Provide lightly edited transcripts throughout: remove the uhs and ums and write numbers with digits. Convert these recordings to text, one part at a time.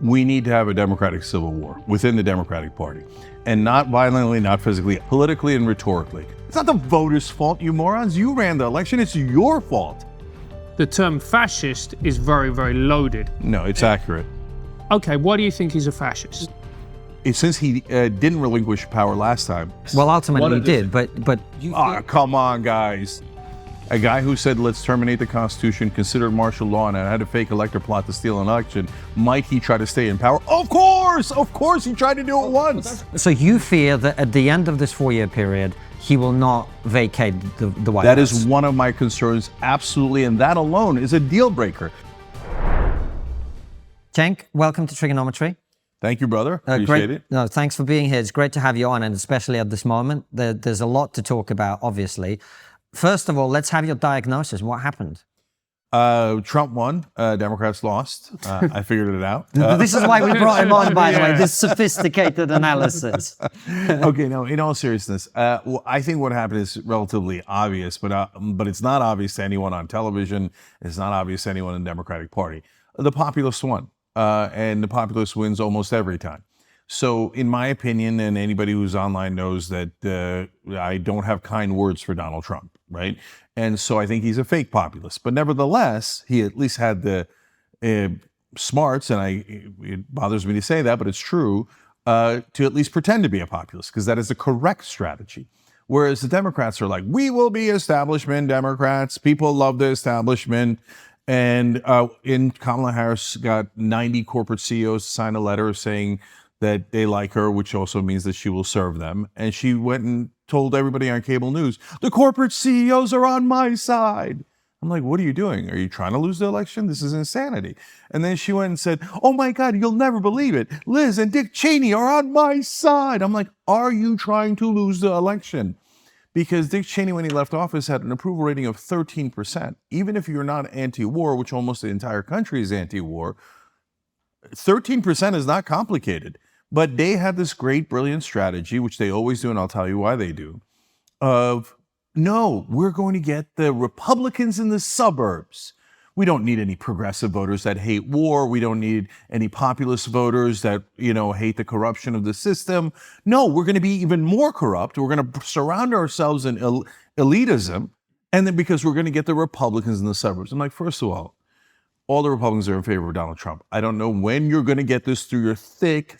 We need to have a democratic civil war within the Democratic Party, and not violently, not physically, politically and rhetorically. It's not the voters' fault, you morons. You ran the election. It's your fault. The term fascist is very, very loaded. No, it's accurate. Okay, why do you think he's a fascist? Since he didn't relinquish power last time. Well, ultimately he did, but you come on, guys. A guy who said, let's terminate the Constitution, considered martial law, and had a fake elector plot to steal an election, might he try to stay in power? Of course he tried to do it once. So you fear that at the end of this 4-year period, he will not vacate the White House? That is one of my concerns, absolutely, and that alone is a deal breaker. Cenk, welcome to TRIGGERnometry. Thank you, brother. Appreciate it. No, thanks for being here. It's great to have you on, and especially at this moment. There's a lot to talk about, obviously. First of all, let's have your diagnosis. What happened? Trump won. Democrats lost. I figured it out. This is why we brought him on, by the way, this sophisticated analysis. Okay, no, in all seriousness, well, I think what happened is relatively obvious, but it's not obvious to anyone on television. It's not obvious to anyone in the Democratic Party. The populist won, and the populist wins almost every time. So in my opinion, and anybody who's online knows that I don't have kind words for Donald Trump, right? And so I think he's a fake populist. But nevertheless, he at least had the smarts, and it bothers me to say that, but it's true, to at least pretend to be a populist, because that is the correct strategy. Whereas the Democrats are like, we will be establishment Democrats. People love the establishment. And Kamala Harris got 90 corporate CEOs to sign a letter saying that they like her, which also means that she will serve them. And she went and told everybody on cable news, the corporate CEOs are on my side. I'm like, what are you doing? Are you trying to lose the election? This is insanity. And then she went and said, oh my God, you'll never believe it. Liz and Dick Cheney are on my side. I'm like, are you trying to lose the election? Because Dick Cheney, when he left office, had an approval rating of 13%. Even if you're not anti-war, which almost the entire country is anti-war, 13% is not complicated. But they had this great, brilliant strategy, which they always do, and I'll tell you why they do, of, no, we're going to get the Republicans in the suburbs. We don't need any progressive voters that hate war. We don't need any populist voters that, hate the corruption of the system. No, we're going to be even more corrupt. We're going to surround ourselves in elitism, and then because we're going to get the Republicans in the suburbs. I'm like, first of all the Republicans are in favor of Donald Trump. I don't know when you're going to get this through your thick,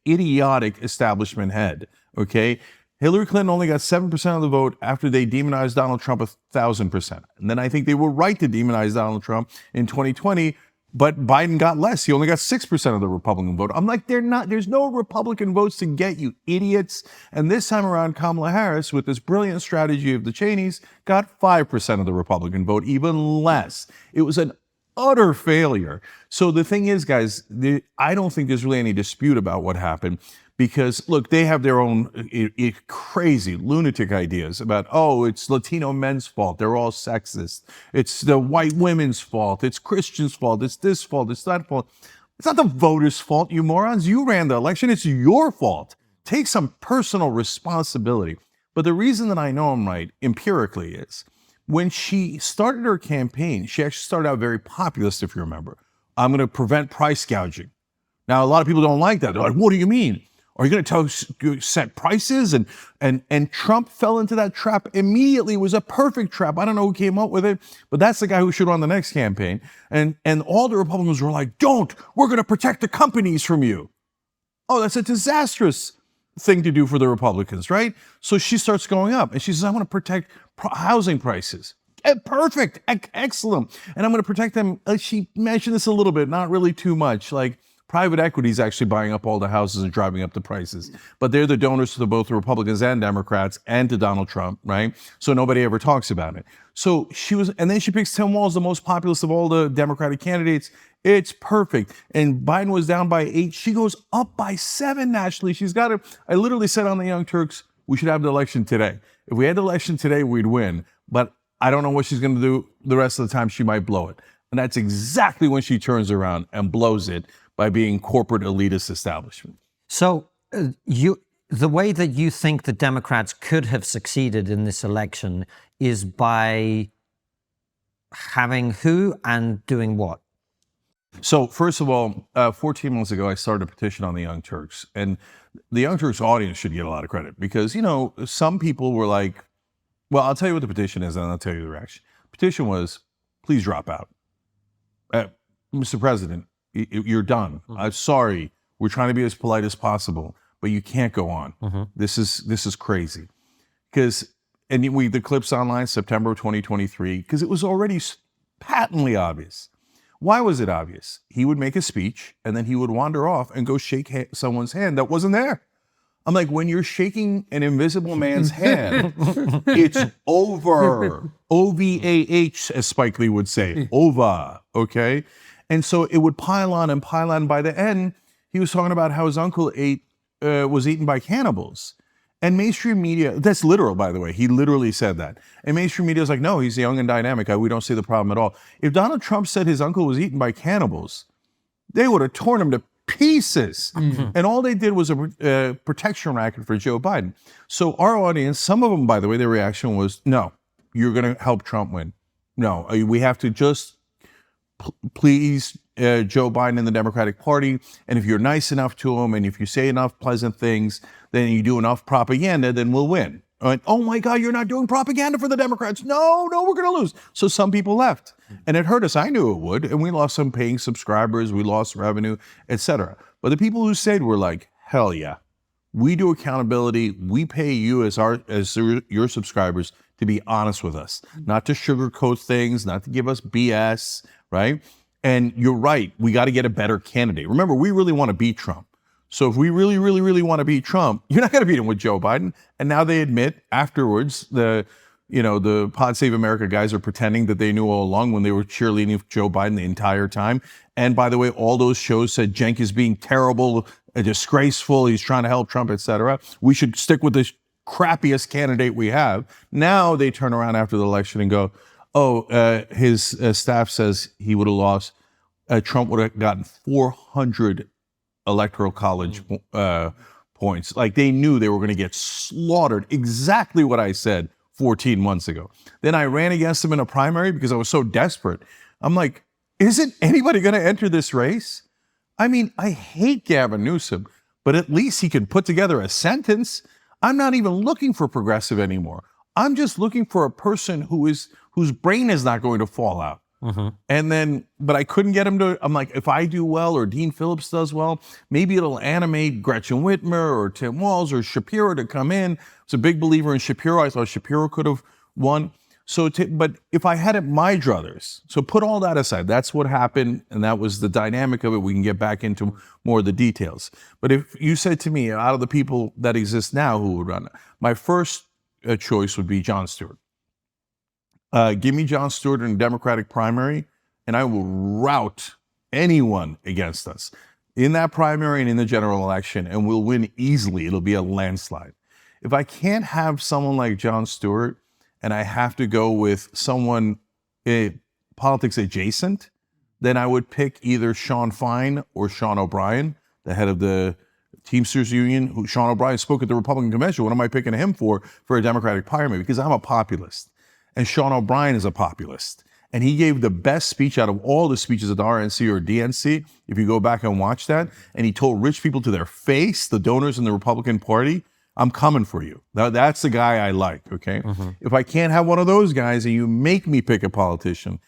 idiotic establishment head, okay? Hillary Clinton only got 7% of the vote after they demonized Donald Trump 1,000%. And then I think they were right to demonize Donald Trump in 2020, but Biden got less. He only got 6% of the Republican vote. I'm like, there's no Republican votes to get, you idiots. And this time around, Kamala Harris, with this brilliant strategy of the Cheneys, got 5% of the Republican vote, even less. It was an utter failure. So the thing is, guys, I don't think there's really any dispute about what happened, because look, they have their own crazy lunatic ideas about, oh, it's Latino men's fault. They're all sexist. It's the white women's fault. It's Christians' fault. It's this fault. It's that fault. It's not the voters' fault, you morons. You ran the election. It's your fault. Take some personal responsibility. But the reason that I know I'm right empirically is, when she started her campaign, she actually started out very populist, if you remember. I'm going to prevent price gouging. Now, a lot of people don't like that. They're like, what do you mean? Are you going to set prices? And Trump fell into that trap immediately. It was a perfect trap. I don't know who came up with it, but that's the guy who should run the next campaign. And all the Republicans were like, don't, we're going to protect the companies from you. Oh, that's a disastrous thing to do for the Republicans, right? So she starts going up and she says, I want to protect housing prices. Perfect, excellent. And I'm going to protect them. She mentioned this a little bit, not really too much. Like, private equity is actually buying up all the houses and driving up the prices. But they're the donors to both the Republicans and Democrats and to Donald Trump, right? So nobody ever talks about it. So and then she picks Tim Walz, the most populist of all the Democratic candidates. It's perfect. And Biden was down by 8. She goes up by 7 nationally. I literally said on the Young Turks, we should have the election today. If we had the election today, we'd win. But I don't know what she's going to do the rest of the time. She might blow it. And that's exactly when she turns around and blows it, by being corporate elitist establishment. So the way that you think the Democrats could have succeeded in this election is by having who and doing what? So first of all, 14 months ago, I started a petition on the Young Turks, and the Young Turks audience should get a lot of credit because some people were like, "Well, I'll tell you what the petition is, and I'll tell you the reaction." Petition was, "Please drop out, Mr. President. You're done. I'm sorry. We're trying to be as polite as possible, but you can't go on. This is crazy." The clips online September of 2023 because it was already patently obvious. Why was it obvious? He would make a speech and then he would wander off and go shake someone's hand that wasn't there. I'm like, when you're shaking an invisible man's hand, it's over. OVAH, as Spike Lee would say, over, okay? And so it would pile on and pile on. By the end, he was talking about how his uncle was eaten by cannibals. And mainstream media, that's literal, by the way. He literally said that. And mainstream media is like, no, he's young and dynamic. We don't see the problem at all. If Donald Trump said his uncle was eaten by cannibals, they would have torn him to pieces. And all they did was a protection racket for Joe Biden. So our audience, some of them, by the way, their reaction was, no, you're going to help Trump win. No, we have to just please Joe Biden and the Democratic Party. And if you're nice enough to him and if you say enough pleasant things, then you do enough propaganda, then we'll win. And, oh my God, you're not doing propaganda for the Democrats. No, we're going to lose. So some people left and it hurt us. I knew it would. And we lost some paying subscribers. We lost revenue, etc. But the people who stayed were like, hell yeah, we do accountability. We pay you as your subscribers to be honest with us, not to sugarcoat things, not to give us BS, right? And you're right. We got to get a better candidate. Remember, we really want to beat Trump. So if we really, really, really want to beat Trump, you're not going to beat him with Joe Biden. And now they admit afterwards, the Pod Save America guys are pretending that they knew all along when they were cheerleading Joe Biden the entire time. And by the way, all those shows said Cenk is being terrible, disgraceful, he's trying to help Trump, etc. We should stick with the crappiest candidate we have. Now they turn around after the election and go, his staff says he would have lost. Trump would have gotten 400 electoral college points. Like they knew they were going to get slaughtered. Exactly what I said 14 months ago. Then I ran against him in a primary because I was so desperate. I'm like, isn't anybody going to enter this race? I mean, I hate Gavin Newsom, but at least he can put together a sentence. I'm not even looking for progressive anymore. I'm just looking for a person whose brain is not going to fall out. But I couldn't get him to, I'm like, if I do well or Dean Phillips does well, maybe it'll animate Gretchen Whitmer or Tim Walz or Shapiro to come in. I was a big believer in Shapiro. I thought Shapiro could have won. But if I had it my druthers, so put all that aside, that's what happened. And that was the dynamic of it. We can get back into more of the details. But if you said to me, out of the people that exist now who would run, my first choice would be Jon Stewart. Give me Jon Stewart in a Democratic primary, and I will rout anyone against us in that primary and in the general election, and we'll win easily. It'll be a landslide. If I can't have someone like Jon Stewart, and I have to go with someone politics adjacent, then I would pick either Sean Fine or Sean O'Brien, the head of the Teamsters Union. Sean O'Brien spoke at the Republican convention. What am I picking him for a Democratic primary? Because I'm a populist. And Sean O'Brien is a populist. And he gave the best speech out of all the speeches at the RNC or DNC, if you go back and watch that. And he told rich people to their face, the donors in the Republican Party, I'm coming for you. That's the guy I like, okay? If I can't have one of those guys and you make me pick a politician,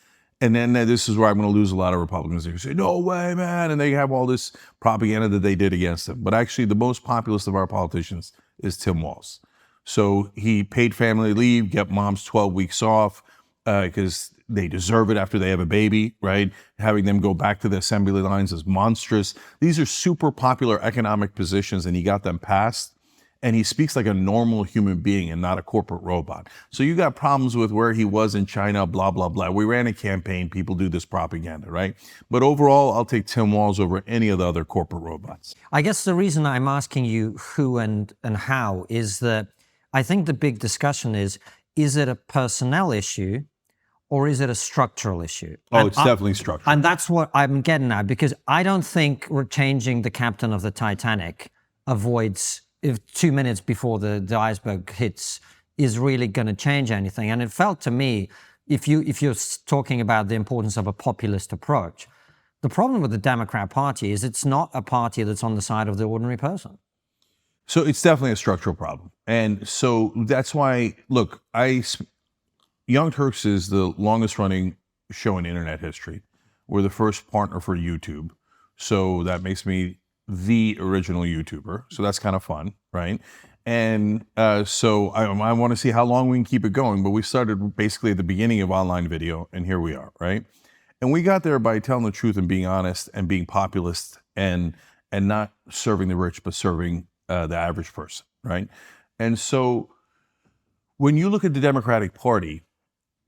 and then this is where I'm going to lose a lot of Republicans. They say, no way, man. And they have all this propaganda that they did against him. But actually, the most populist of our politicians is Tim Walz. So he paid family leave, get moms 12 weeks off because they deserve it after they have a baby, right? Having them go back to the assembly lines is monstrous. These are super popular economic positions, and he got them passed. And he speaks like a normal human being and not a corporate robot. So you got problems with where he was in China, blah, blah, blah. We ran a campaign. People do this propaganda, right? But overall, I'll take Tim Walz over any of the other corporate robots. I guess the reason I'm asking you who and how is that I think the big discussion is it a personnel issue or is it a structural issue? Oh, it's definitely structural. And that's what I'm getting at, because I don't think we're changing the captain of the Titanic avoids, if 2 minutes before the iceberg hits, is really going to change anything. And it felt to me, if you're talking about the importance of a populist approach, The problem with the Democrat Party is it's not a party that's on the side of the ordinary person. So it's definitely a structural problem. And so that's why, look, Young Turks is the longest running show in internet history. We're the first partner for YouTube. So that makes me the original YouTuber. So that's kind of fun, right? And so I want to see how long we can keep it going. But we started basically at the beginning of online video, and here we are, right? And we got there by telling the truth and being honest and being populist and not serving the rich, but serving the average person, right? And so when you look at the Democratic Party,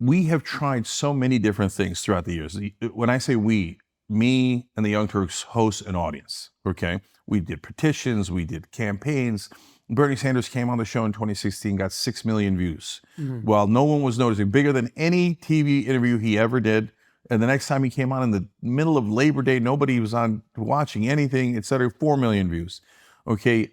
we have tried so many different things throughout the years. When I say we, me and the Young Turks host an audience, okay? We did petitions, we did campaigns. Bernie Sanders came on the show in 2016, got 6 million views. While no one was noticing, bigger than any TV interview he ever did. And the next time he came on in the middle of Labor Day, nobody was on watching anything, et cetera, 4 million views. Okay,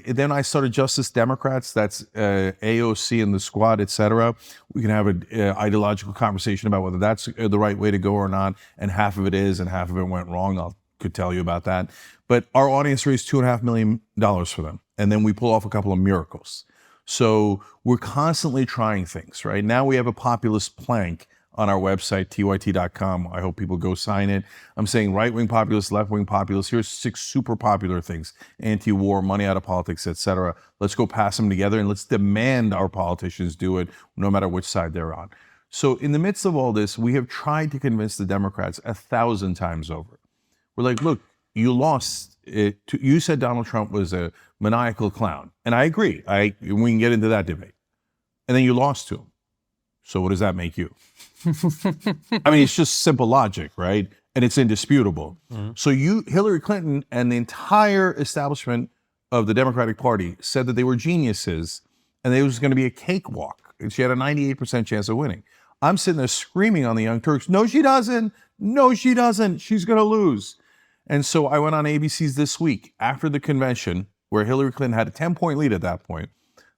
then I started Justice Democrats, that's AOC and the squad, et cetera. We can have an ideological conversation about whether that's the right way to go or not, and half of it is, and half of it went wrong. Could tell you about that. But our audience raised $2.5 million for them, and then we pull off a couple of miracles. So we're constantly trying things, right? Now we have a populist plank on our website, tyt.com. I hope people go sign it. I'm saying right-wing populists, left-wing populists. Here's 6 super popular things: anti-war, money out of politics, etc. Let's go pass them together, and let's demand our politicians do it, no matter which side they're on. So in the midst of all this, we have tried to convince the Democrats 1,000 times over. We're like, look, you lost it. You said Donald Trump was a maniacal clown. And I agree. We can get into that debate. And then you lost to him. So what does that make you? I mean, it's just simple logic, right? And it's indisputable. So Hillary Clinton and the entire establishment of the Democratic Party said that they were geniuses and it was going to be a cakewalk. And she had a 98% chance of winning. I'm sitting there screaming on the Young Turks, no, she doesn't. No, she doesn't. She's going to lose. And so I went on ABC's This Week after the convention, where Hillary Clinton had a 10-point lead at that point.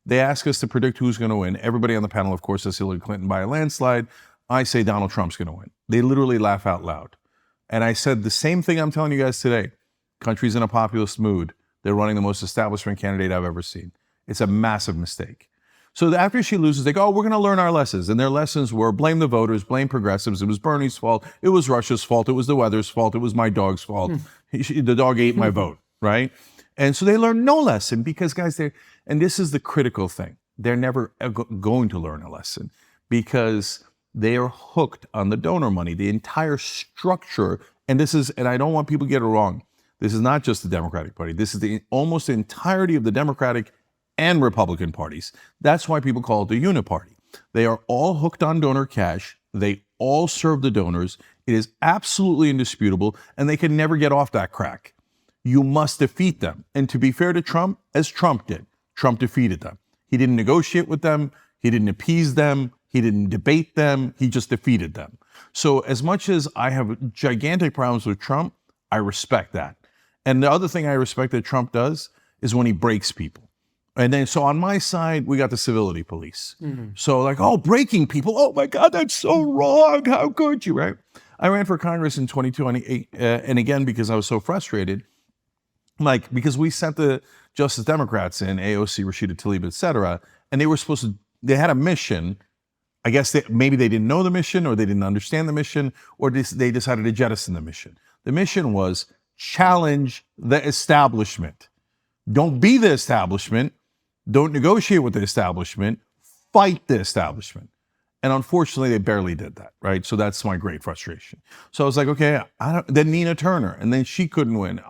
They asked us to predict who's going to win. Everybody on the panel, of course, says Hillary Clinton by a landslide. I say Donald Trump's going to win. They literally laugh out loud. And I said the same thing I'm telling you guys today. Country's in a populist mood. They're running the most establishment candidate I've ever seen. It's a massive mistake. So after she loses, they go, oh, we're going to learn our lessons. And their lessons were blame the voters, blame progressives. It was Bernie's fault. It was Russia's fault. It was the weather's fault. It was my dog's fault. The dog ate my vote, right? And so they learned no lesson because, guys, and this is the critical thing. They're never going to learn a lesson because they are hooked on the donor money, the entire structure. And I don't want people to get it wrong. This is not just the Democratic Party. This is almost the entirety of the Democratic and Republican parties. That's why people call it the uniparty. They are all hooked on donor cash. They all serve the donors. It is absolutely indisputable, and they can never get off that crack. You must defeat them. And to be fair to Trump, as Trump did, Trump defeated them. He didn't negotiate with them. He didn't appease them. He didn't debate them. He just defeated them. So as much as I have gigantic problems with Trump, I respect that. And the other thing I respect that Trump does is when he breaks people. And then, so on my side, we got the civility police. So like, oh, breaking people. Oh my God, that's so wrong. How could you, right? I ran for Congress in 2020, and again, because I was so frustrated, like, because we sent the Justice Democrats in, AOC, Rashida Tlaib, et cetera, and they had a mission. I guess maybe they didn't know the mission, or they didn't understand the mission, or they decided to jettison the mission. The mission was challenge the establishment. Don't be the establishment. Don't negotiate with the establishment. Fight the establishment. And unfortunately, they barely did that, right? So that's my great frustration. So I was like, okay, then Nina Turner, and then she couldn't win.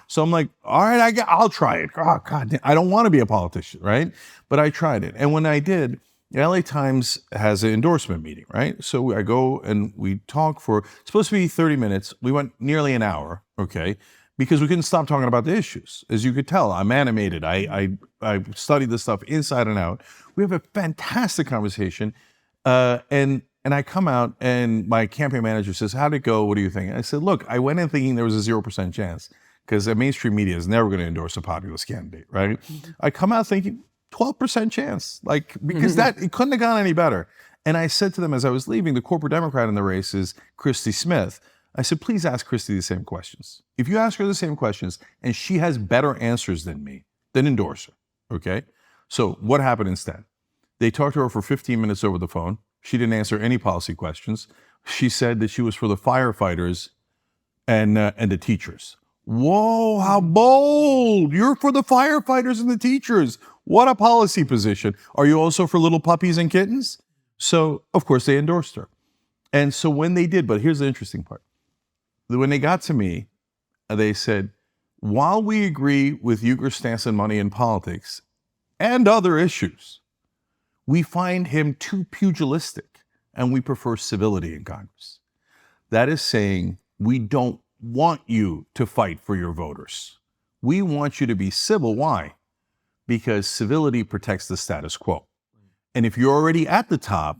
So I'm like, all right, I'll try it. Oh, God, I don't want to be a politician, right? But I tried it. And when I did, the LA Times has an endorsement meeting, right? So I go and we talk for, it's supposed to be 30 minutes. We went nearly an hour, okay? Because we couldn't stop talking about the issues. As you could tell, I'm animated. I studied this stuff inside and out. We have a fantastic conversation. And I come out and my campaign manager says, how'd it go? What do you think? And I said, look, I went in thinking there was a 0% chance because the mainstream media is never going to endorse a populist candidate, right? I come out thinking 12% chance, like, because it couldn't have gone any better. And I said to them as I was leaving, the corporate Democrat in the race is Christy Smith. I said, please ask Christie the same questions. If you ask her the same questions and she has better answers than me, then endorse her, okay? So what happened instead? They talked to her for 15 minutes over the phone. She didn't answer any policy questions. She said that she was for the firefighters and the teachers. Whoa, how bold! You're for the firefighters and the teachers. What a policy position. Are you also for little puppies and kittens? So, of course, they endorsed her. And so when they did, but here's the interesting part. When they got to me, they said, while we agree with Uygur's stance on money and politics and other issues, we find him too pugilistic and we prefer civility in Congress. That is saying, we don't want you to fight for your voters. We want you to be civil. Why? Because civility protects the status quo. And if you're already at the top,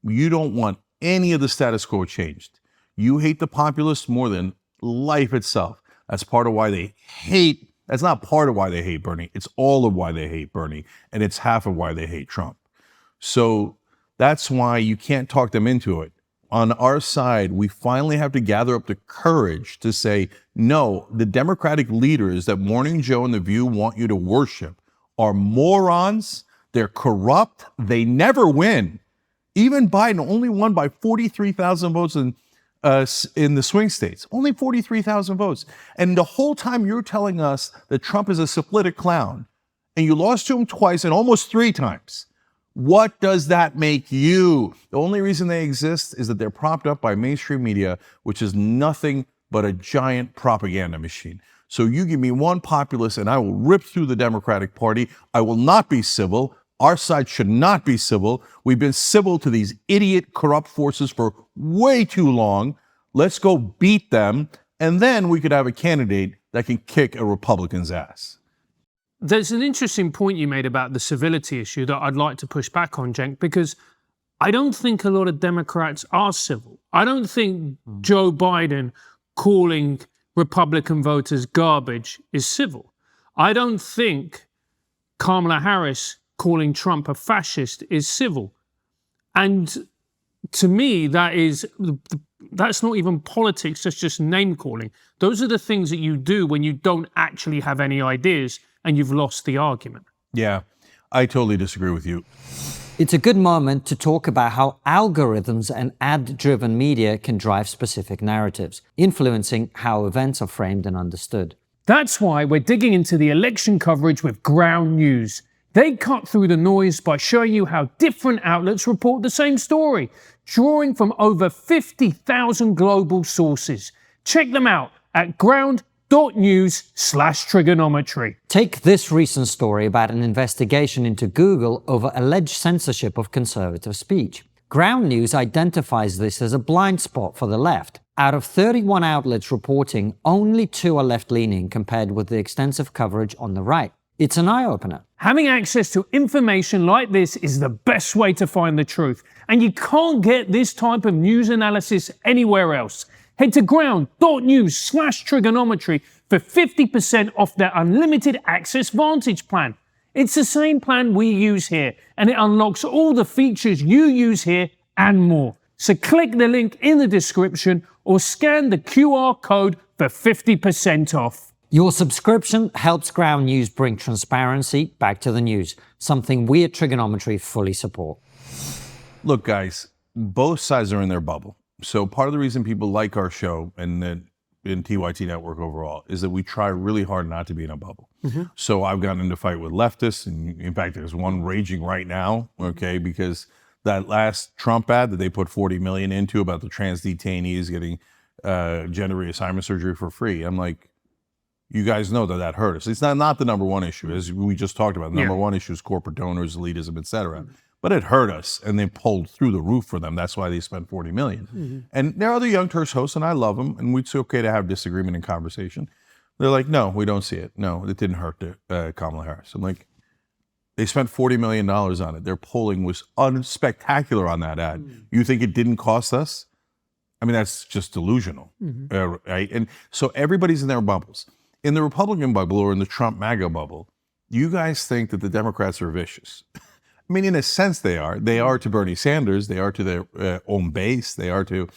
you don't want any of the status quo changed. You hate the populists more than life itself. That's part of why they hate, that's not part of why they hate Bernie. It's all of why they hate Bernie. And it's half of why they hate Trump. So that's why you can't talk them into it. On our side, we finally have to gather up the courage to say, no, the Democratic leaders that Morning Joe and The View want you to worship are morons. They're corrupt. They never win. Even Biden only won by 43,000 votes in the swing states, only 43,000 votes. And the whole time you're telling us that Trump is a syphilitic clown, and you lost to him twice and almost 3 times. What does that make you? The only reason they exist is that they're propped up by mainstream media, which is nothing but a giant propaganda machine. So you give me one populist and I will rip through the Democratic Party. I will not be civil. Our side should not be civil. We've been civil to these idiot, corrupt forces for way too long. Let's go beat them. And then we could have a candidate that can kick a Republican's ass. There's an interesting point you made about the civility issue that I'd like to push back on, Cenk, because I don't think a lot of Democrats are civil. I don't think Joe Biden calling Republican voters garbage is civil. I don't think Kamala Harris calling Trump a fascist is civil. And to me, that's not even politics, that's just name calling. Those are the things that you do when you don't actually have any ideas and you've lost the argument. Yeah, I totally disagree with you. It's a good moment to talk about how algorithms and ad-driven media can drive specific narratives, influencing how events are framed and understood. That's why we're digging into the election coverage with Ground News. They cut through the noise by showing you how different outlets report the same story, drawing from over 50,000 global sources. Check them out at ground.news/triggernometry. Take this recent story about an investigation into Google over alleged censorship of conservative speech. Ground News identifies this as a blind spot for the left. Out of 31 outlets reporting, only 2 are left-leaning compared with the extensive coverage on the right. It's an eye-opener. Having access to information like this is the best way to find the truth. And you can't get this type of news analysis anywhere else. Head to ground.news/triggernometry for 50% off their unlimited access Vantage plan. It's the same plan we use here, and it unlocks all the features you use here and more. So click the link in the description or scan the QR code for 50% off. Your subscription helps Ground News bring transparency back to the news, something we at Triggernometry fully support. Look, guys, both sides are in their bubble. So part of the reason people like our show and then in TYT Network overall is that we try really hard not to be in a bubble. So I've gotten into fight with leftists, and in fact, there's one raging right now, okay, because that last Trump ad that they put $40 million into about the trans detainees getting gender reassignment surgery for free. I'm like, you guys know that hurt us. It's not the number one issue, as we just talked about. The number one issue is corporate donors, elitism, et cetera. But it hurt us, and they pulled through the roof for them. That's why they spent $40 million. And there are other Young Turks hosts, and I love them, and it's okay to have disagreement and conversation. They're like, no, we don't see it. No, it didn't hurt Kamala Harris. I'm like, they spent $40 million on it. Their polling was unspectacular on that ad. You think it didn't cost us? I mean, that's just delusional, right? And so everybody's in their bubbles. In the Republican bubble or in the Trump MAGA bubble, you guys think that the Democrats are vicious. I mean, in a sense, they are. They are to Bernie Sanders. They are to their own base. They are to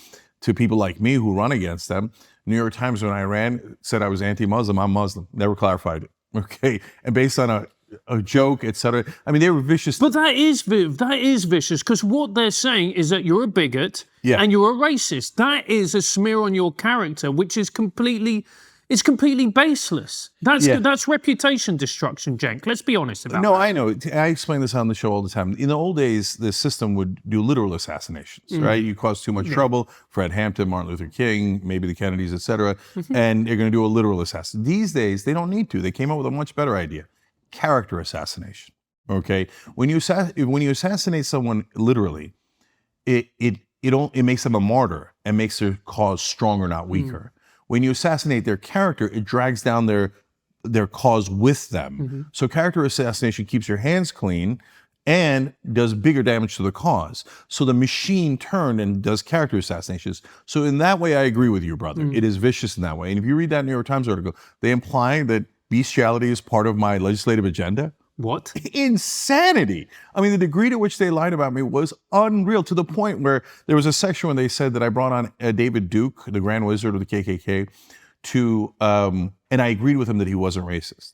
to people like me who run against them. New York Times, when I ran, said I was anti-Muslim. I'm Muslim. Never clarified it. Okay, and based on a joke, etc. I mean, they were vicious. But that is vicious, because what they're saying is that you're a bigot and you're a racist. That is a smear on your character, which is completely baseless. That's reputation destruction, Cenk. Let's be honest about No, that. I know. I explain this on the show all the time. In the old days, the system would do literal assassinations, right? You cause too much trouble. Fred Hampton, Martin Luther King, maybe the Kennedys, etc. And they're going to do a literal assassination. These days, they don't need to. They came up with a much better idea: character assassination. Okay, when you assassinate someone literally, it makes them a martyr and makes their cause stronger, not weaker. When you assassinate their character, it drags down their cause with them. So character assassination keeps your hands clean and does bigger damage to the cause. So the machine turned and does character assassinations. So in that way, I agree with you, brother. It is vicious in that way. And if you read that New York Times article, they imply that bestiality is part of my legislative agenda. What? Insanity. I mean, the degree to which they lied about me was unreal, to the point where there was a section when they said that I brought on David Duke, the Grand Wizard of the KKK, and I agreed with him that he wasn't racist.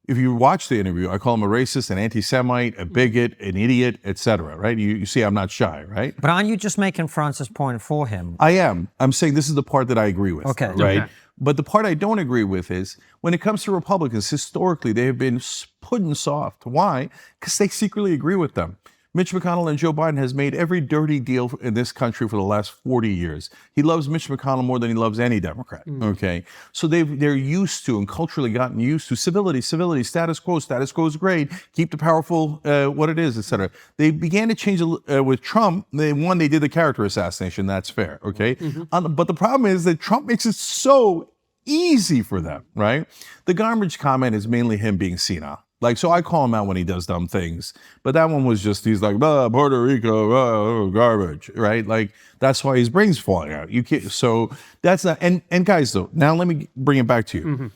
If you watch the interview, I call him a racist, an anti-Semite, a bigot, an idiot, etc. Right? You see, I'm not shy, right? But aren't you just making Francis' point for him? I am. I'm saying this is the part that I agree with. Okay. Right? Okay. But the part I don't agree with is when it comes to Republicans, historically, they have been pudding soft. Why? Because they secretly agree with them. Mitch McConnell and Joe Biden has made every dirty deal in this country for the last 40 years. He loves Mitch McConnell more than he loves any Democrat, okay? So they're used to and culturally gotten used to civility, status quo is great, keep the powerful what it is, etc. They began to change with Trump. They did the character assassination, that's fair, okay? But the problem is that Trump makes it so easy for them, right? The garbage comment is mainly him being senile. Like, so I call him out when he does dumb things, but that one was just, he's like, Puerto Rico, garbage, right? Like, that's why his brain's falling out. You can't, so that's not, and guys though, now let me bring it back to you.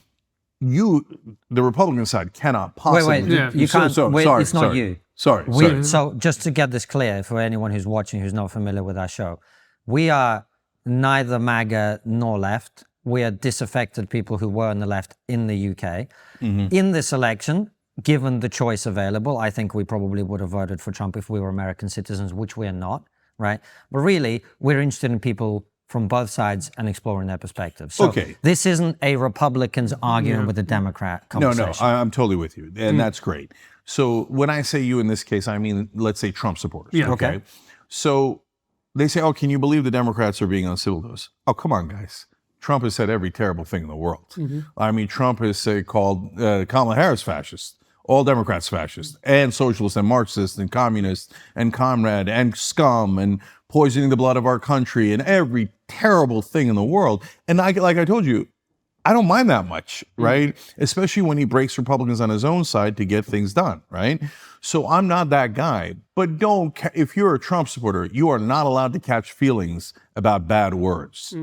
You, the Republican side, cannot possibly. Wait, you can't, it's not you. Sorry. So just to get this clear for anyone who's watching who's not familiar with our show, we are neither MAGA nor left. We are disaffected people who were on the left in the UK. In this election, given the choice available, I think we probably would have voted for Trump if we were American citizens, which we are not, right? But really, we're interested in people from both sides and exploring their perspectives. So this isn't a Republicans arguing with a Democrat conversation. No, I'm totally with you, and that's great. So when I say you in this case, I mean, let's say Trump supporters, okay? So they say, oh, can you believe the Democrats are being uncivil to us? Oh, come on, guys. Trump has said every terrible thing in the world. I mean, Trump has called Kamala Harris fascist. All Democrats fascist, and socialist, and Marxist, and communist, and comrade, and scum, and poisoning the blood of our country, and every terrible thing in the world. And like I told you, I don't mind that much, right? Especially when he breaks Republicans on his own side to get things done, right? So I'm not that guy. But if you're a Trump supporter, you are not allowed to catch feelings about bad words.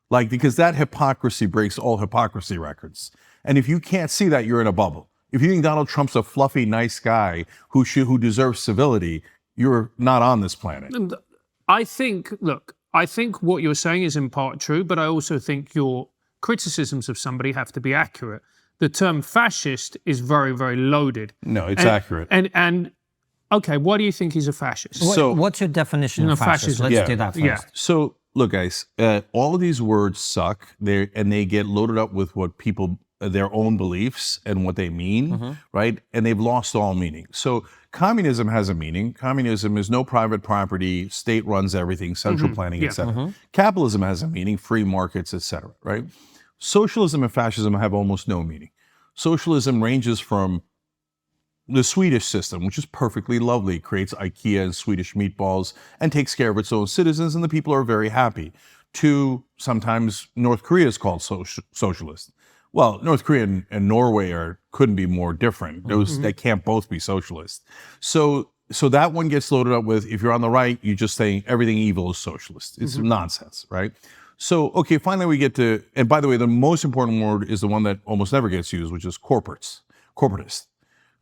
Like, because that hypocrisy breaks all hypocrisy records. And if you can't see that, you're in a bubble. If you think Donald Trump's a fluffy, nice guy who deserves civility, you're not on this planet. I think what you're saying is in part true, but I also think your criticisms of somebody have to be accurate. The term fascist is very, very loaded. No, it's accurate. And okay, why do you think he's a fascist? So, what's your definition of fascism? Let's do that first. Yeah. So, look, guys, all of these words suck, and they get loaded up with what people, their own beliefs and what they mean, right? And they've lost all meaning. So communism has a meaning. Communism is no private property, state runs everything, central planning, etc. Capitalism has a meaning, free markets, etc., right? Socialism and fascism have almost no meaning. Socialism ranges from the Swedish system, which is perfectly lovely, creates IKEA and Swedish meatballs and takes care of its own citizens, and the people are very happy, to sometimes North Korea is called socialist. Well, North Korea and Norway couldn't be more different. They can't both be socialist. So that one gets loaded up with, if you're on the right, you're just saying everything evil is socialist. It's nonsense, right? So, okay, finally we get to, and by the way, the most important word is the one that almost never gets used, which is corporatist.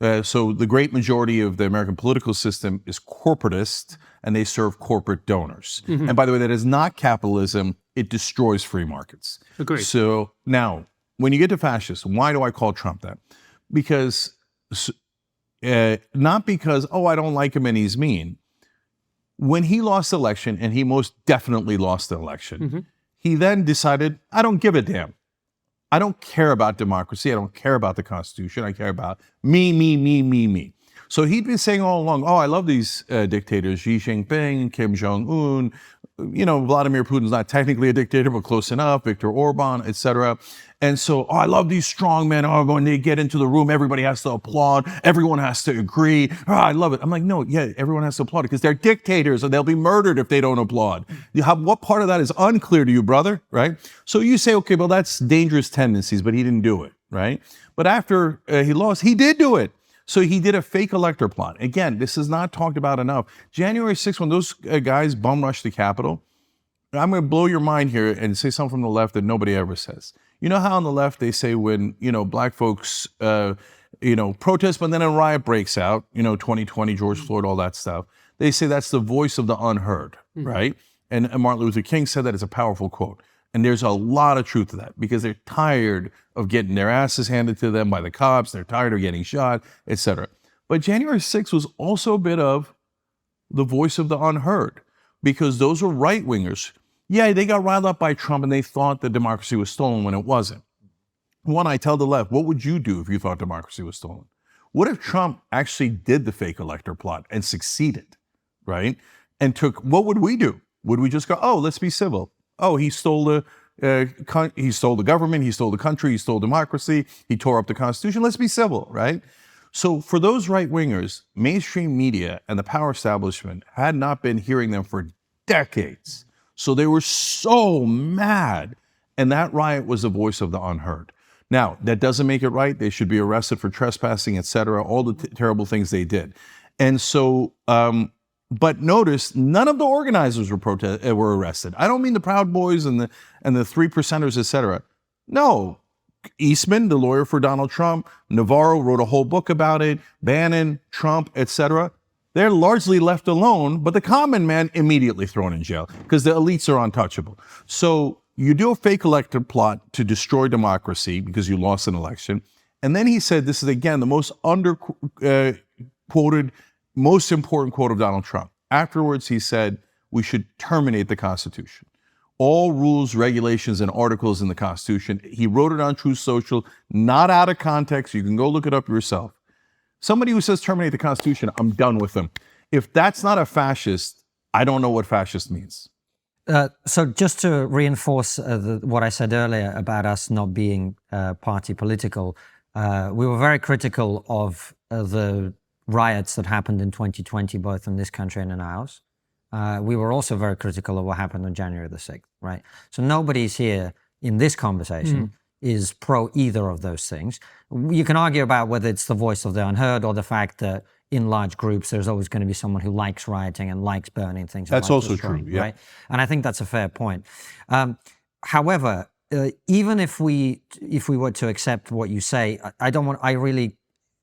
So the great majority of the American political system is corporatist, and they serve corporate donors. And by the way, that is not capitalism. It destroys free markets. Agreed. So now, when you get to fascist, why do I call Trump that? Because, not because, oh, I don't like him and he's mean. When he lost the election, and he most definitely lost the election, he then decided, I don't give a damn. I don't care about democracy. I don't care about the Constitution. I care about me, me, me, me, me. So he'd been saying all along, oh, I love these dictators, Xi Jinping, Kim Jong-un, Vladimir Putin's not technically a dictator, but close enough, Viktor Orban, etc. And so, oh, I love these strong men. Oh, when they get into the room, everybody has to applaud. Everyone has to agree. Oh, I love it. I'm like, no, yeah, everyone has to applaud because they're dictators and they'll be murdered if they don't applaud. What part of that is unclear to you, brother, right? So you say, okay, well, that's dangerous tendencies, but he didn't do it, right? But after he lost, he did do it. So he did a fake elector plot. Again, this is not talked about enough. January 6th, when those guys bum rushed the Capitol, I'm going to blow your mind here and say something from the left that nobody ever says. You know how on the left they say when, black folks, protest, but then a riot breaks out, 2020, George Floyd, all that stuff. They say that's the voice of the unheard, right? And Martin Luther King said that it's a powerful quote. And there's a lot of truth to that because they're tired of getting their asses handed to them by the cops. They're tired of getting shot, etc. But January 6th was also a bit of the voice of the unheard because those were right-wingers. Yeah, they got riled up by Trump and they thought that democracy was stolen when it wasn't. One, I tell the left, what would you do if you thought democracy was stolen? What if Trump actually did the fake elector plot and succeeded, right? And what would we do? Would we just go, oh, let's be civil? Oh, he stole the government, he stole the country, he stole democracy, he tore up the Constitution. Let's be civil, right? So for those right-wingers, mainstream media and the power establishment had not been hearing them for decades. So they were so mad. And that riot was the voice of the unheard. Now, that doesn't make it right. They should be arrested for trespassing, etc., all the terrible things they did. And so, but notice, none of the organizers were arrested. I don't mean the Proud Boys and the Three Percenters, etc. No, Eastman, the lawyer for Donald Trump, Navarro wrote a whole book about it, Bannon, Trump, etc. They're largely left alone, but the common man immediately thrown in jail because the elites are untouchable. So you do a fake elector plot to destroy democracy because you lost an election. And then he said, this is again the most quoted, most important quote of Donald Trump. Afterwards, he said, we should terminate the Constitution. All rules, regulations, and articles in the Constitution. He wrote it on Truth Social, not out of context. You can go look it up yourself. Somebody who says terminate the Constitution, I'm done with them. If that's not a fascist, I don't know what fascist means. So just to reinforce what I said earlier about us not being party political, we were very critical of the riots that happened in 2020, both in this country and in ours. We were also very critical of what happened on January the 6th, right? So nobody's here in this conversation is pro either of those things. You can argue about whether it's the voice of the unheard or the fact that in large groups, there's always going to be someone who likes rioting and likes burning things. That's also true, yeah. Right? And I think that's a fair point. However, even if we were to accept what you say,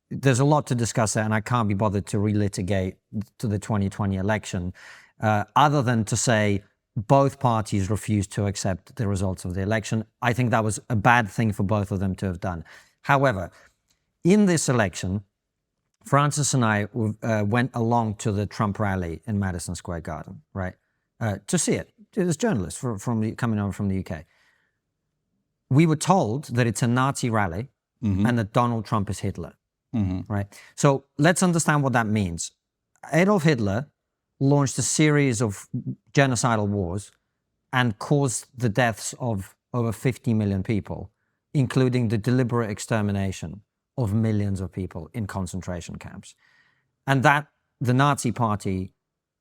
there's a lot to discuss there, and I can't be bothered to relitigate to the 2020 election, other than to say both parties refused to accept the results of the election. I think that was a bad thing for both of them to have done. However, in this election, Francis and I went along to the Trump rally in Madison Square Garden, right, to see it as journalists coming over from the UK. We were told that it's a Nazi rally and that Donald Trump is Hitler, right? So let's understand what that means. Adolf Hitler launched a series of genocidal wars and caused the deaths of over 50 million people, including the deliberate extermination of millions of people in concentration camps. And that the Nazi Party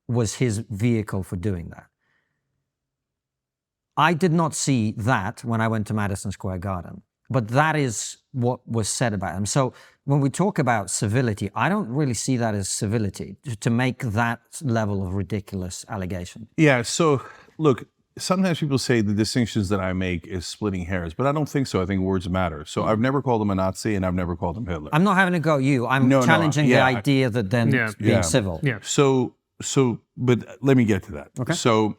was his vehicle for doing that. I did not see that when I went to Madison Square Garden, but that is what was said about him. So when we talk about civility, I don't really see that as civility, to make that level of ridiculous allegation. Yeah, so look, sometimes people say the distinctions that I make is splitting hairs, but I don't think so. I think words matter. So I've never called him a Nazi, and I've never called him Hitler. I'm not having a go at you. I'm challenging the idea that they're being civil. Yeah. But let me get to that. Okay. So,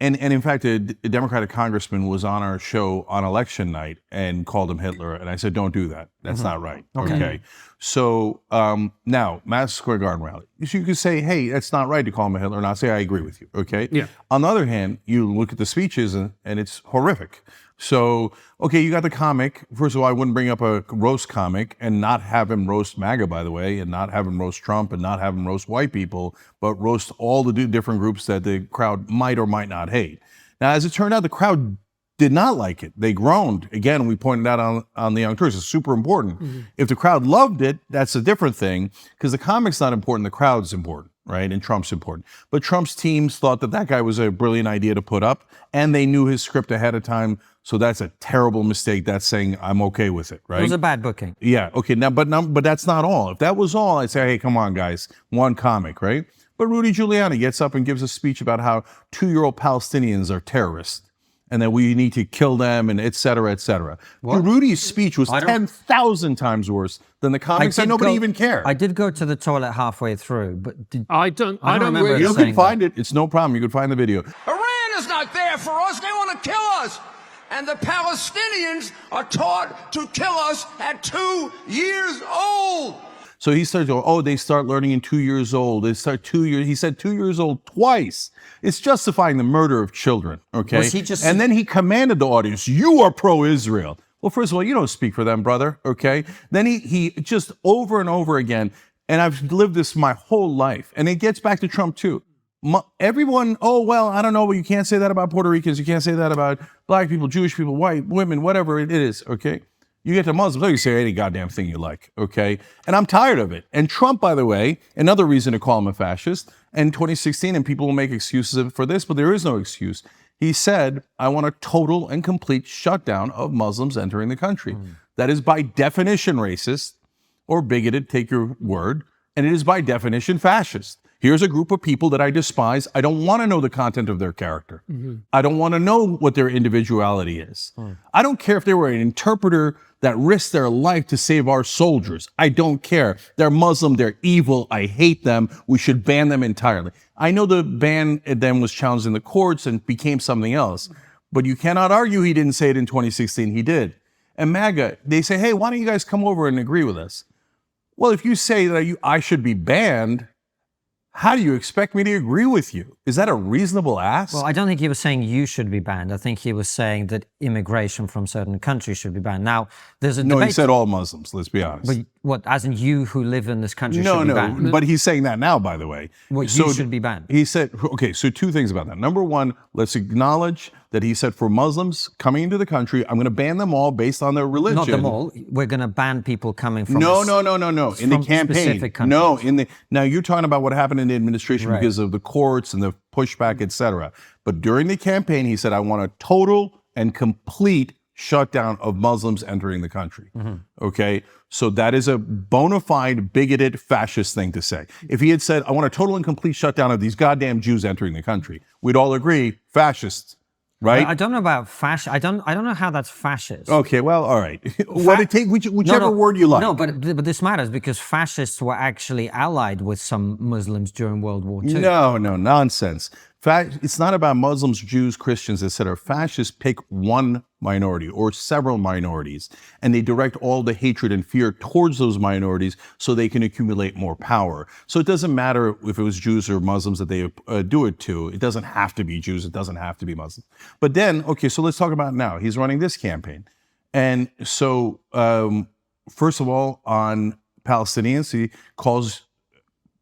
and in fact, a Democratic congressman was on our show on election night and called him Hitler, and I said, don't do that. That's not right. Okay. So now, Madison Square Garden rally. So you could say, hey, that's not right to call him a Hitler, and I'll say I agree with you. Okay. Yeah. On the other hand, you look at the speeches, and it's horrific. So, okay, you got the comic. First of all, I wouldn't bring up a roast comic and not have him roast MAGA, by the way, and not have him roast Trump and not have him roast white people, but roast all the different groups that the crowd might or might not hate. Now, as it turned out, the crowd did not like it. They groaned. Again, we pointed out on the Young Turks, it's super important. If the crowd loved it, that's a different thing, because the comic's not important, the crowd's important, right? And Trump's important. But Trump's teams thought that guy was a brilliant idea to put up, and they knew his script ahead of time, so that's a terrible mistake. That's saying I'm okay with it, right? It was a bad booking. Yeah, okay, but that's not all. If that was all, I'd say, hey, come on, guys, one comic, right? But Rudy Giuliani gets up and gives a speech about how 2-year-old Palestinians are terrorists and that we need to kill them and et cetera, et cetera. Rudy's speech was 10,000 times worse than the comics that nobody even cared. I did go to the toilet halfway through, but I don't remember really. You can find it. It's no problem. You can find the video. Iran is not there for us. They want to kill us. And the Palestinians are taught to kill us at 2 years old. So he starts going, oh, they start learning in 2 years old. They start 2 years. He said 2 years old twice. It's justifying the murder of children, okay? Was he just... And then he commanded the audience, you are pro-Israel. Well, first of all, you don't speak for them, brother, okay? Then he just over and over again, and I've lived this my whole life, and it gets back to Trump too. Everyone, oh, well, I don't know, but you can't say that about Puerto Ricans. You can't say that about black people, Jewish people, white women, whatever it is, okay? You get to Muslims, you say any goddamn thing you like, okay? And I'm tired of it. And Trump, by the way, another reason to call him a fascist, in 2016, and people will make excuses for this, but there is no excuse. He said, I want a total and complete shutdown of Muslims entering the country. That is by definition racist or bigoted, take your word, and it is by definition fascist. Here's a group of people that I despise. I don't want to know the content of their character. I don't want to know what their individuality is. I don't care if they were an interpreter that risked their life to save our soldiers. I don't care. They're Muslim. They're evil. I hate them. We should ban them entirely. I know the ban then was challenged in the courts and became something else. But you cannot argue he didn't say it in 2016. He did. And MAGA, they say, hey, why don't you guys come over and agree with us? Well, if you say that I should be banned, how do you expect me to agree with you? Is that a reasonable ask? Well, I don't think he was saying you should be banned. I think he was saying that immigration from certain countries should be banned. Now, there's a debate. No, he said all Muslims, let's be honest. But what, as in you who live in this country should be banned? No, but he's saying that now, by the way. What, you should be banned? He said, okay, so two things about that. Number one, let's acknowledge that he said for Muslims coming into the country, I'm going to ban them all based on their religion. Not them all. We're going to ban people coming from No. In the campaign. Specific countries. Now you're talking about what happened in the administration because of the courts and the pushback, etc. But during the campaign, he said, I want a total and complete shutdown of Muslims entering the country. Okay? So that is a bona fide, bigoted, fascist thing to say. If he had said, I want a total and complete shutdown of these goddamn Jews entering the country, we'd all agree, fascist. Right? I don't know about fascist. I don't know how that's fascist. Okay, well, all right. Whichever word you like. No, but this matters because fascists were actually allied with some Muslims during World War II. No, nonsense. It's not about Muslims, Jews, Christians, etc. Fascists pick one minority or several minorities, and they direct all the hatred and fear towards those minorities so they can accumulate more power. So it doesn't matter if it was Jews or Muslims that they do it to. It doesn't have to be Jews. It doesn't have to be Muslims. But then, okay, so let's talk about now. He's running this campaign. And so, first of all, on Palestinians, he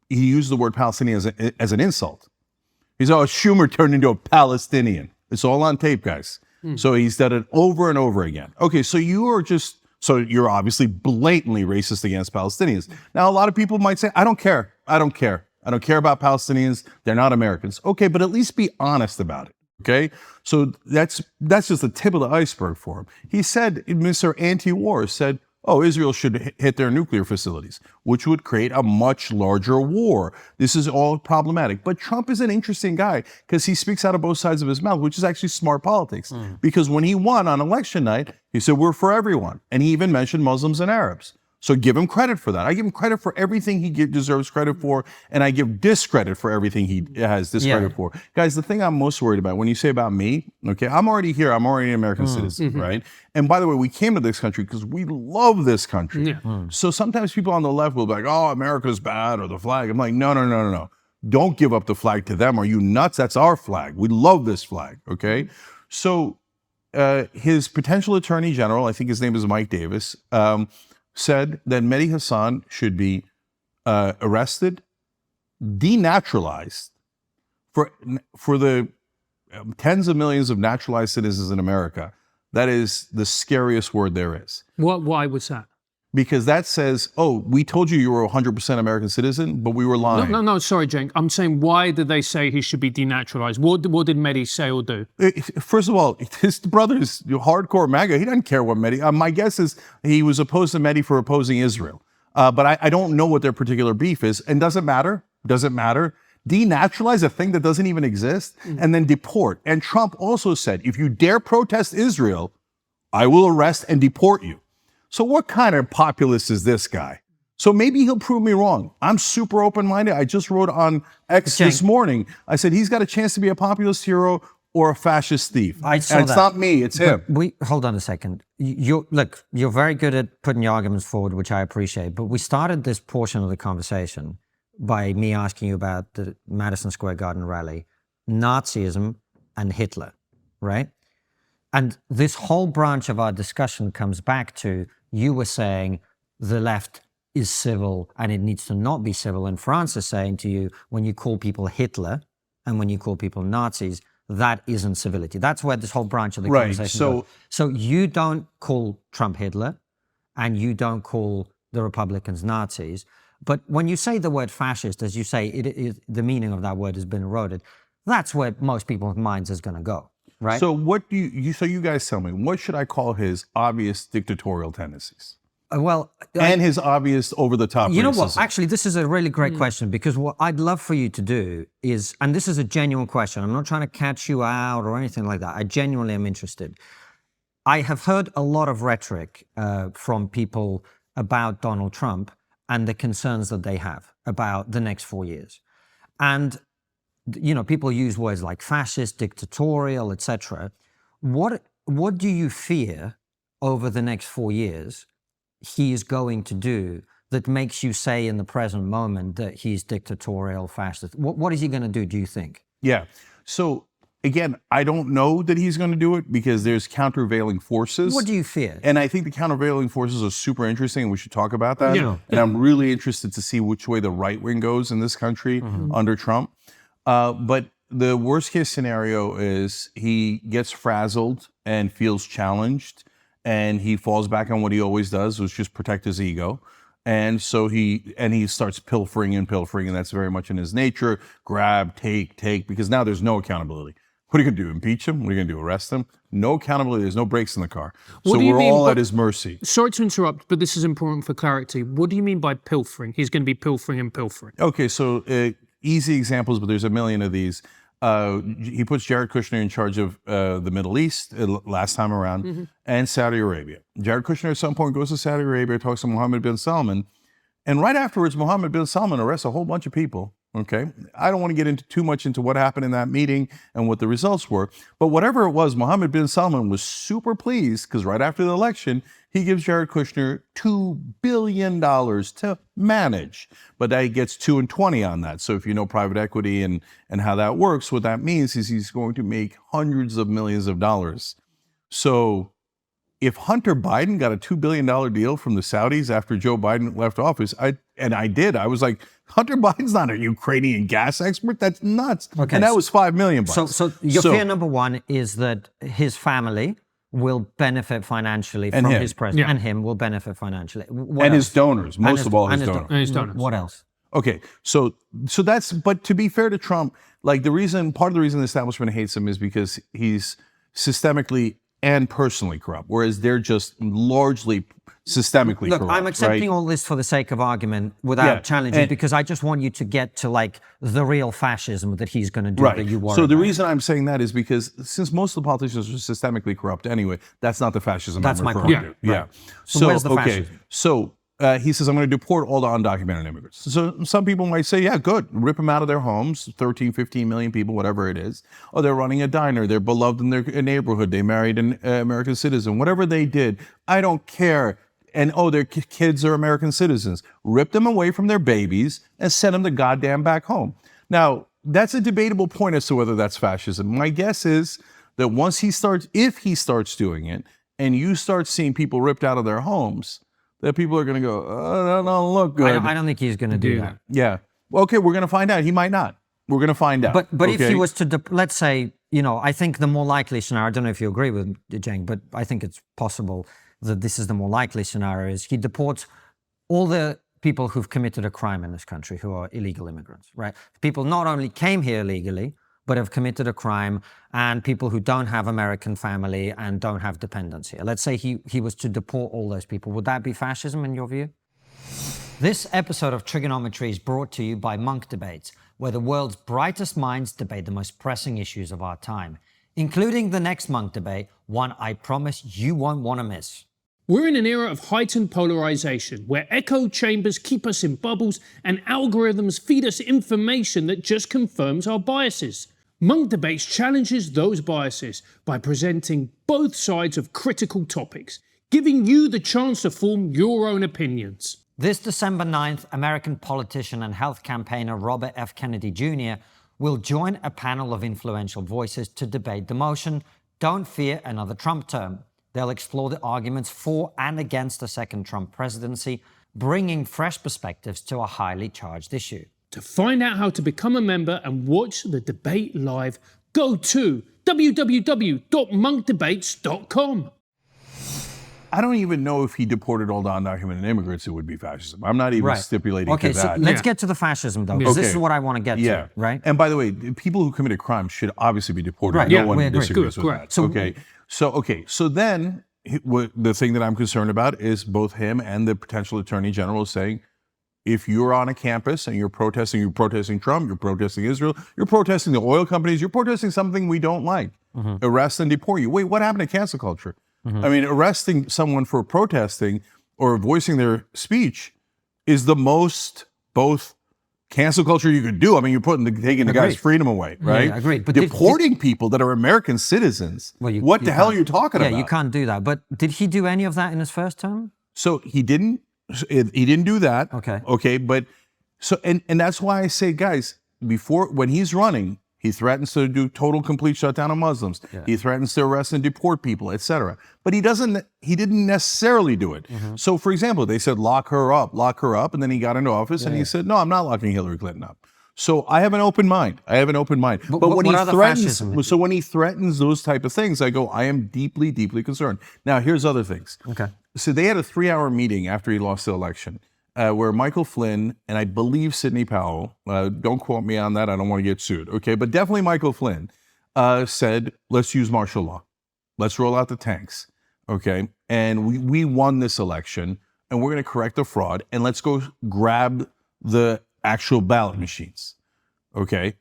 used the word Palestinian as an insult. He's, Schumer turned into a Palestinian. It's all on tape, guys. So he's done it over and over again. Okay, so you're obviously blatantly racist against Palestinians. Now, a lot of people might say, I don't care. I don't care about Palestinians. They're not Americans. Okay, but at least be honest about it. Okay, so that's just the tip of the iceberg for him. He said, Mr. Anti-War said, oh, Israel should hit their nuclear facilities, which would create a much larger war. This is all problematic. But Trump is an interesting guy because he speaks out of both sides of his mouth, which is actually smart politics. Because when he won on election night, he said, we're for everyone. And he even mentioned Muslims and Arabs. So give him credit for that. I give him credit for everything he deserves credit for, and I give discredit for everything he has discredit for. Guys, the thing I'm most worried about, when you say about me, okay, I'm already here. I'm already an American citizen, right? And by the way, we came to this country because we love this country. So sometimes people on the left will be like, oh, America's bad, or the flag. I'm like, no. Don't give up the flag to them. Are you nuts? That's our flag. We love this flag, okay? So his potential attorney general, I think his name is Mike Davis, said that Mehdi Hassan should be arrested, denaturalized for the tens of millions of naturalized citizens in America. That is the scariest word there is. Why was that? Because that says, oh, we told you were a 100% American citizen, but we were lying. No, sorry, Cenk. I'm saying, why did they say he should be denaturalized? What did Mehdi say or do? First of all, his brother is hardcore MAGA. He doesn't care what Mehdi. My guess is he was opposed to Mehdi for opposing Israel. But I don't know what their particular beef is. And doesn't matter. Denaturalize a thing that doesn't even exist and then deport. And Trump also said, if you dare protest Israel, I will arrest and deport you. So what kind of populist is this guy? So maybe he'll prove me wrong. I'm super open-minded. I just wrote on X this morning. I said he's got a chance to be a populist hero or a fascist thief. I saw and it's not me, it's him. Hold on a second. Look, you're very good at putting your arguments forward, which I appreciate. But we started this portion of the conversation by me asking you about the Madison Square Garden rally, Nazism and Hitler, right? And this whole branch of our discussion comes back to, you were saying the left is civil and it needs to not be civil. And France is saying to you, when you call people Hitler and when you call people Nazis, that isn't civility. That's where this whole branch of the conversation goes. So you don't call Trump Hitler and you don't call the Republicans Nazis. But when you say the word fascist, as you say, the meaning of that word has been eroded. That's where most people's minds is going to go. Right. So what do you guys tell me, what should I call his obvious dictatorial tendencies? And his obvious over-the-top racism? You know what? Actually, this is a really great question, because what I'd love for you to do is, and this is a genuine question, I'm not trying to catch you out or anything like that. I genuinely am interested. I have heard a lot of rhetoric from people about Donald Trump and the concerns that they have about the next 4 years. And you know, people use words like fascist, dictatorial, etc. What do you fear over the next 4 years he is going to do that makes you say in the present moment that he's dictatorial, fascist? What is he going to do you think? Yeah. So again, I don't know that he's going to do it because there's countervailing forces. What do you fear? And I think the countervailing forces are super interesting, and we should talk about that. Yeah. And I'm really interested to see which way the right wing goes in this country under Trump. But the worst case scenario is he gets frazzled and feels challenged, and he falls back on what he always does, which is just protect his ego. And so he starts pilfering, and that's very much in his nature. Grab, take, because now there's no accountability. What are you going to do? Impeach him? What are you going to do? Arrest him? No accountability. There's no brakes in the car. So we're all at his mercy. Sorry to interrupt, but this is important for clarity. What do you mean by pilfering? He's going to be pilfering and pilfering. Okay, so easy examples, but there's a million of these. He puts Jared Kushner in charge of the Middle East last time around, and Saudi Arabia. Jared Kushner at some point goes to Saudi Arabia, talks to Mohammed bin Salman, and right afterwards, Mohammed bin Salman arrests a whole bunch of people. Okay, I don't want to get into too much into what happened in that meeting and what the results were, but whatever it was, Mohammed bin Salman was super pleased because right after the election, he gives Jared Kushner $2 billion to manage, but he gets 2 and 20 on that. So if you know private equity and how that works, what that means is he's going to make hundreds of millions of dollars. So if Hunter Biden got a $2 billion deal from the Saudis after Joe Biden left office, I was like, Hunter Biden's not a Ukrainian gas expert. That's nuts. Okay, and that was $5 million. So your fear number one is that his family will benefit financially from his president, and him will benefit financially. And his donors, most of all his donors. What else? Okay, so that's, but to be fair to Trump, like part of the reason the establishment hates him is because he's systemically and personally corrupt, whereas they're just largely systemically Look, corrupt. I'm accepting right? all this for the sake of argument without challenging, and- because I just want you to get to like the real fascism that he's going to do that you worry So the about. reason I'm saying that is because since most of the politicians are systemically corrupt anyway, that's not the fascism That's I'm my referring point. to. Yeah, right. So where's the fascism? So he says, I'm going to deport all the undocumented immigrants. So some people might say, yeah, good. Rip them out of their homes, 13, 15 million people, whatever it is. Oh, they're running a diner. They're beloved in their neighborhood. They married an American citizen. Whatever they did, I don't care. And oh, their kids are American citizens. Rip them away from their babies and send them the goddamn back home. Now, that's a debatable point as to whether that's fascism. My guess is that if he starts doing it, and you start seeing people ripped out of their homes, that people are going to go, oh, that don't look good. I don't think he's going to do that. Yeah. Well, okay, we're going to find out. He might not. We're going to find out. But if okay? he was to, let's say, I think the more likely scenario, I don't know if you agree with Cenk, but I think it's possible that this is the more likely scenario, is he deports all the people who've committed a crime in this country, who are illegal immigrants, right? People not only came here illegally, but have committed a crime, and people who don't have American family and don't have dependents here. Let's say he was to deport all those people. Would that be fascism in your view? This episode of Triggernometry is brought to you by Munk Debates, where the world's brightest minds debate the most pressing issues of our time, including the next Munk debate, one I promise you won't want to miss. We're in an era of heightened polarization, where echo chambers keep us in bubbles and algorithms feed us information that just confirms our biases. Munk Debates challenges those biases by presenting both sides of critical topics, giving you the chance to form your own opinions. This December 9th, American politician and health campaigner Robert F. Kennedy Jr. will join a panel of influential voices to debate the motion, "Don't fear another Trump term." They'll explore the arguments for and against a second Trump presidency, bringing fresh perspectives to a highly charged issue. To find out how to become a member and watch the debate live, go to www.monkdebates.com. I don't even know if he deported all the undocumented immigrants, it would be fascism. I'm not even stipulating Okay, to so that. let's get to the fascism, though, because this is what I want to get to, right? And by the way, people who committed crimes should obviously be deported. Right. No Yeah, one we agree. disagrees Good, with correct. that. So then the thing that I'm concerned about is both him and the potential attorney general saying, if you're on a campus and you're protesting Trump, you're protesting Israel, you're protesting the oil companies, you're protesting something we don't like, arrest and deport you. Wait, what happened to cancel culture? I mean, arresting someone for protesting or voicing their speech is the most both cancel culture you could do. I mean, you're taking the guy's freedom away, right? Yeah, agreed. But deporting people that are American citizens. What the hell are you talking about? Yeah, you can't do that. But did he do any of that in his first term? So he didn't do that. Okay. But so, and that's why I say, guys, when he's running, he threatens to do total complete shutdown of Muslims. Yeah. He threatens to arrest and deport people, etc. But he didn't necessarily do it. So for example, they said, lock her up. And then he got into office and he said, no, I'm not locking Hillary Clinton up. So I have an open mind. But when he threatens, when he threatens those type of things, I go, I am deeply, deeply concerned. Now, here's other things. Okay. So they had a 3-hour meeting after he lost the election, where Michael Flynn and I believe Sidney Powell, don't quote me on that, I don't want to get sued, okay, but definitely Michael Flynn said, let's use martial law. Let's roll out the tanks, okay? And we won this election, and we're going to correct the fraud, and let's go grab the actual ballot machines, okay?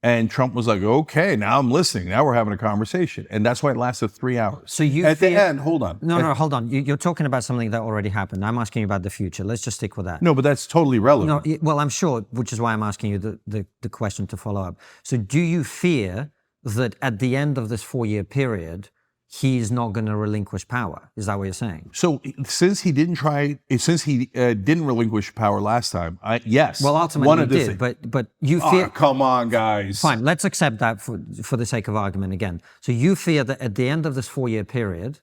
And Trump was like, okay, now I'm listening. Now we're having a conversation. And that's why it lasted 3 hours. So you At the end, hold on. No, hold on. You're talking about something that already happened. I'm asking you about the future. Let's just stick with that. No, but that's totally relevant. No, well, I'm sure, which is why I'm asking you the question to follow up. So do you fear that at the end of this 4-year period, he's not going to relinquish power? Is that what you're saying? So since he didn't relinquish power last time, yes. Well, ultimately he did, but you fear... come on, guys. Fine, let's accept that for the sake of argument again. So you fear that at the end of this 4-year period,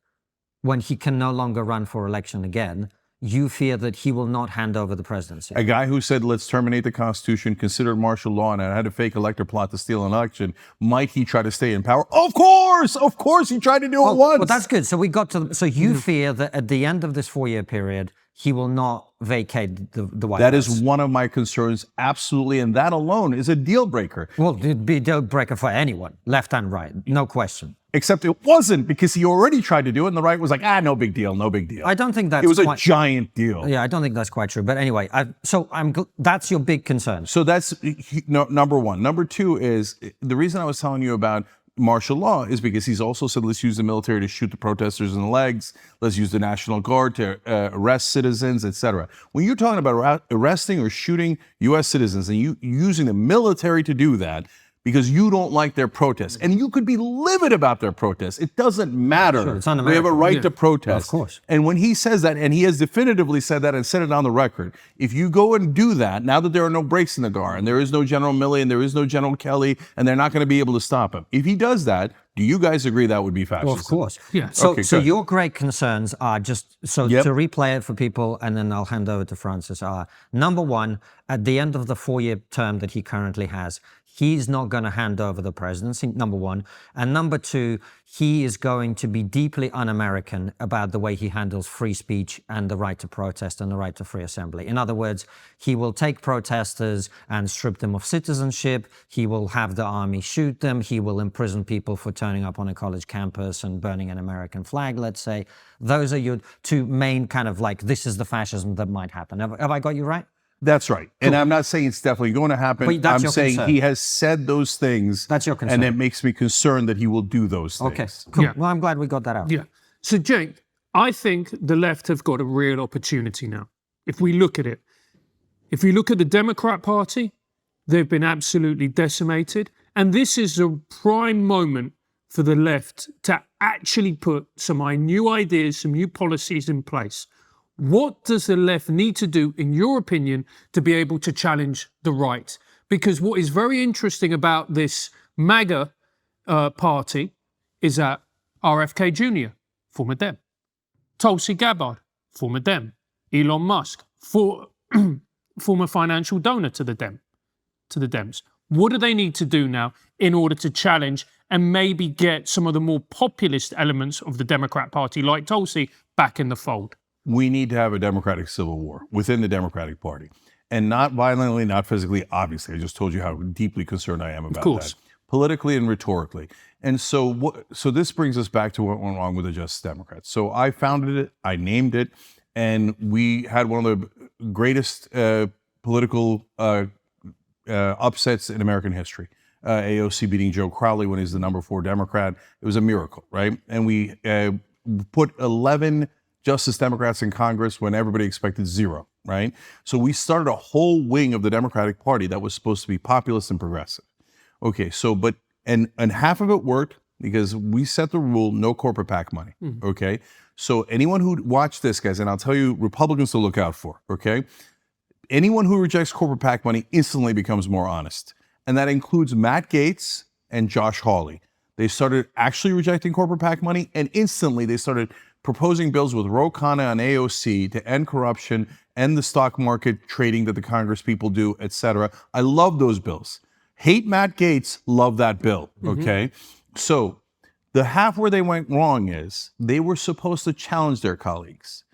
when he can no longer run for election again, you fear that he will not hand over the presidency. A guy who said, let's terminate the Constitution, considered martial law, and had a fake elector plot to steal an election, might he try to stay in power? Of course he tried to do it once. Well, that's good. So we got to, so you fear that at the end of this 4-year period, he will not vacate the White That House. is one of my concerns, absolutely, and that alone is a deal breaker. Well, it'd be a deal breaker for anyone, left and right, no question. Except it wasn't, because he already tried to do it, and the right was like, no big deal, no big deal. I don't think that's It was a quite, giant deal. Yeah, I don't think that's quite true. But anyway, that's your big concern. So that's number one. Number two is, the reason I was telling you about martial law is because he's also said, let's use the military to shoot the protesters in the legs. Let's use the National Guard to arrest citizens, etc. When you're talking about arresting or shooting U.S. citizens and you using the military to do that because you don't like their protests, and you could be livid about their protests, it doesn't matter. Sure, it's we have a un-American. right to protest. Of course. And when he says that, and he has definitively said that and said it on the record, if you go and do that, now that there are no brakes in the car, and there is no General Milley, and there is no General Kelly, and they're not going to be able to stop him, if he does that, do you guys agree that would be fascism? Well, of course. Yeah. So, Okay, so good. your great concerns are just, Yep. to replay it for people, and then I'll hand over to Francis, are number one, at the end of the 4-year term that he currently has, he's not going to hand over the presidency, number one. And number two, he is going to be deeply un-American about the way he handles free speech and the right to protest and the right to free assembly. In other words, he will take protesters and strip them of citizenship. He will have the army shoot them. He will imprison people for turning up on a college campus and burning an American flag, let's say. Those are your two main kind of like, this is the fascism that might happen. Have I got you right? That's right. And I'm not saying it's definitely going to happen. But that's I'm your saying concern. he has said those things. That's your concern. And it makes me concerned that he will do those things. Okay, cool. Yeah. Well, I'm glad we got that out. Yeah. So, Cenk, I think the left have got a real opportunity now. If we look at it, if we look at the Democrat Party, they've been absolutely decimated. And this is a prime moment for the left to actually put some new ideas, some new policies in place. What does the left need to do, in your opinion, to be able to challenge the right? Because what is very interesting about this MAGA party is that RFK Jr., former Dem, Tulsi Gabbard, former Dem, Elon Musk, former financial donor to the Dems. What do they need to do now in order to challenge and maybe get some of the more populist elements of the Democrat Party, like Tulsi, back in the fold? We need to have a democratic civil war within the Democratic Party. And not violently, not physically, obviously. I just told you how deeply concerned I am about that. Politically and rhetorically. And so this brings us back to what went wrong with the Justice Democrats. So I founded it, I named it, and we had one of the greatest political upsets in American history. AOC beating Joe Crowley when he's the number 4 Democrat. It was a miracle, right? And we put 11 Justice Democrats in Congress when everybody expected 0, right? So we started a whole wing of the Democratic Party that was supposed to be populist and progressive. Okay, so and half of it worked because we set the rule, no corporate PAC money, okay? So anyone who watched this, guys, and I'll tell you Republicans to look out for, okay? Anyone who rejects corporate PAC money instantly becomes more honest. And that includes Matt Gaetz and Josh Hawley. They started actually rejecting corporate PAC money, and instantly they started proposing bills with Ro Khanna and AOC to end corruption, end the stock market trading that the Congress people do, etc. I love those bills. Hate Matt Gaetz, love that bill, okay? So the half where they went wrong is they were supposed to challenge their colleagues.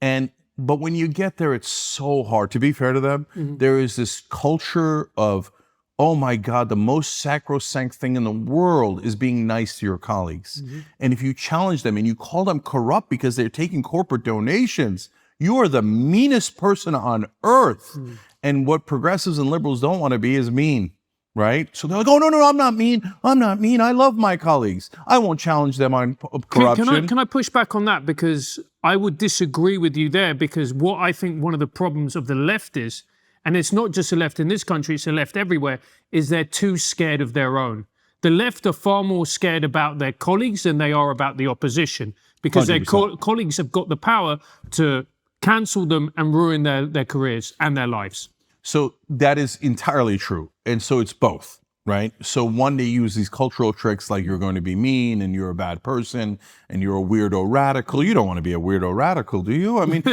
But when you get there, it's so hard. To be fair to them, there is this culture of, oh my God, the most sacrosanct thing in the world is being nice to your colleagues. And if you challenge them and you call them corrupt because they're taking corporate donations, you are the meanest person on earth. And what progressives and liberals don't want to be is mean, right? So they're like, oh, no, I'm not mean. I'm not mean. I love my colleagues. I won't challenge them on corruption. Can I push back on that? Because I would disagree with you there, because what I think one of the problems of the left is, and it's not just the left in this country, it's the left everywhere, is they're too scared of their own. The left are far more scared about their colleagues than they are about the opposition, because 100%. their colleagues have got the power to cancel them and ruin their careers and their lives. So that is entirely true. And so it's both, right? So one, they use these cultural tricks like you're going to be mean and you're a bad person and you're a weirdo radical. You don't want to be a weirdo radical, do you? I mean,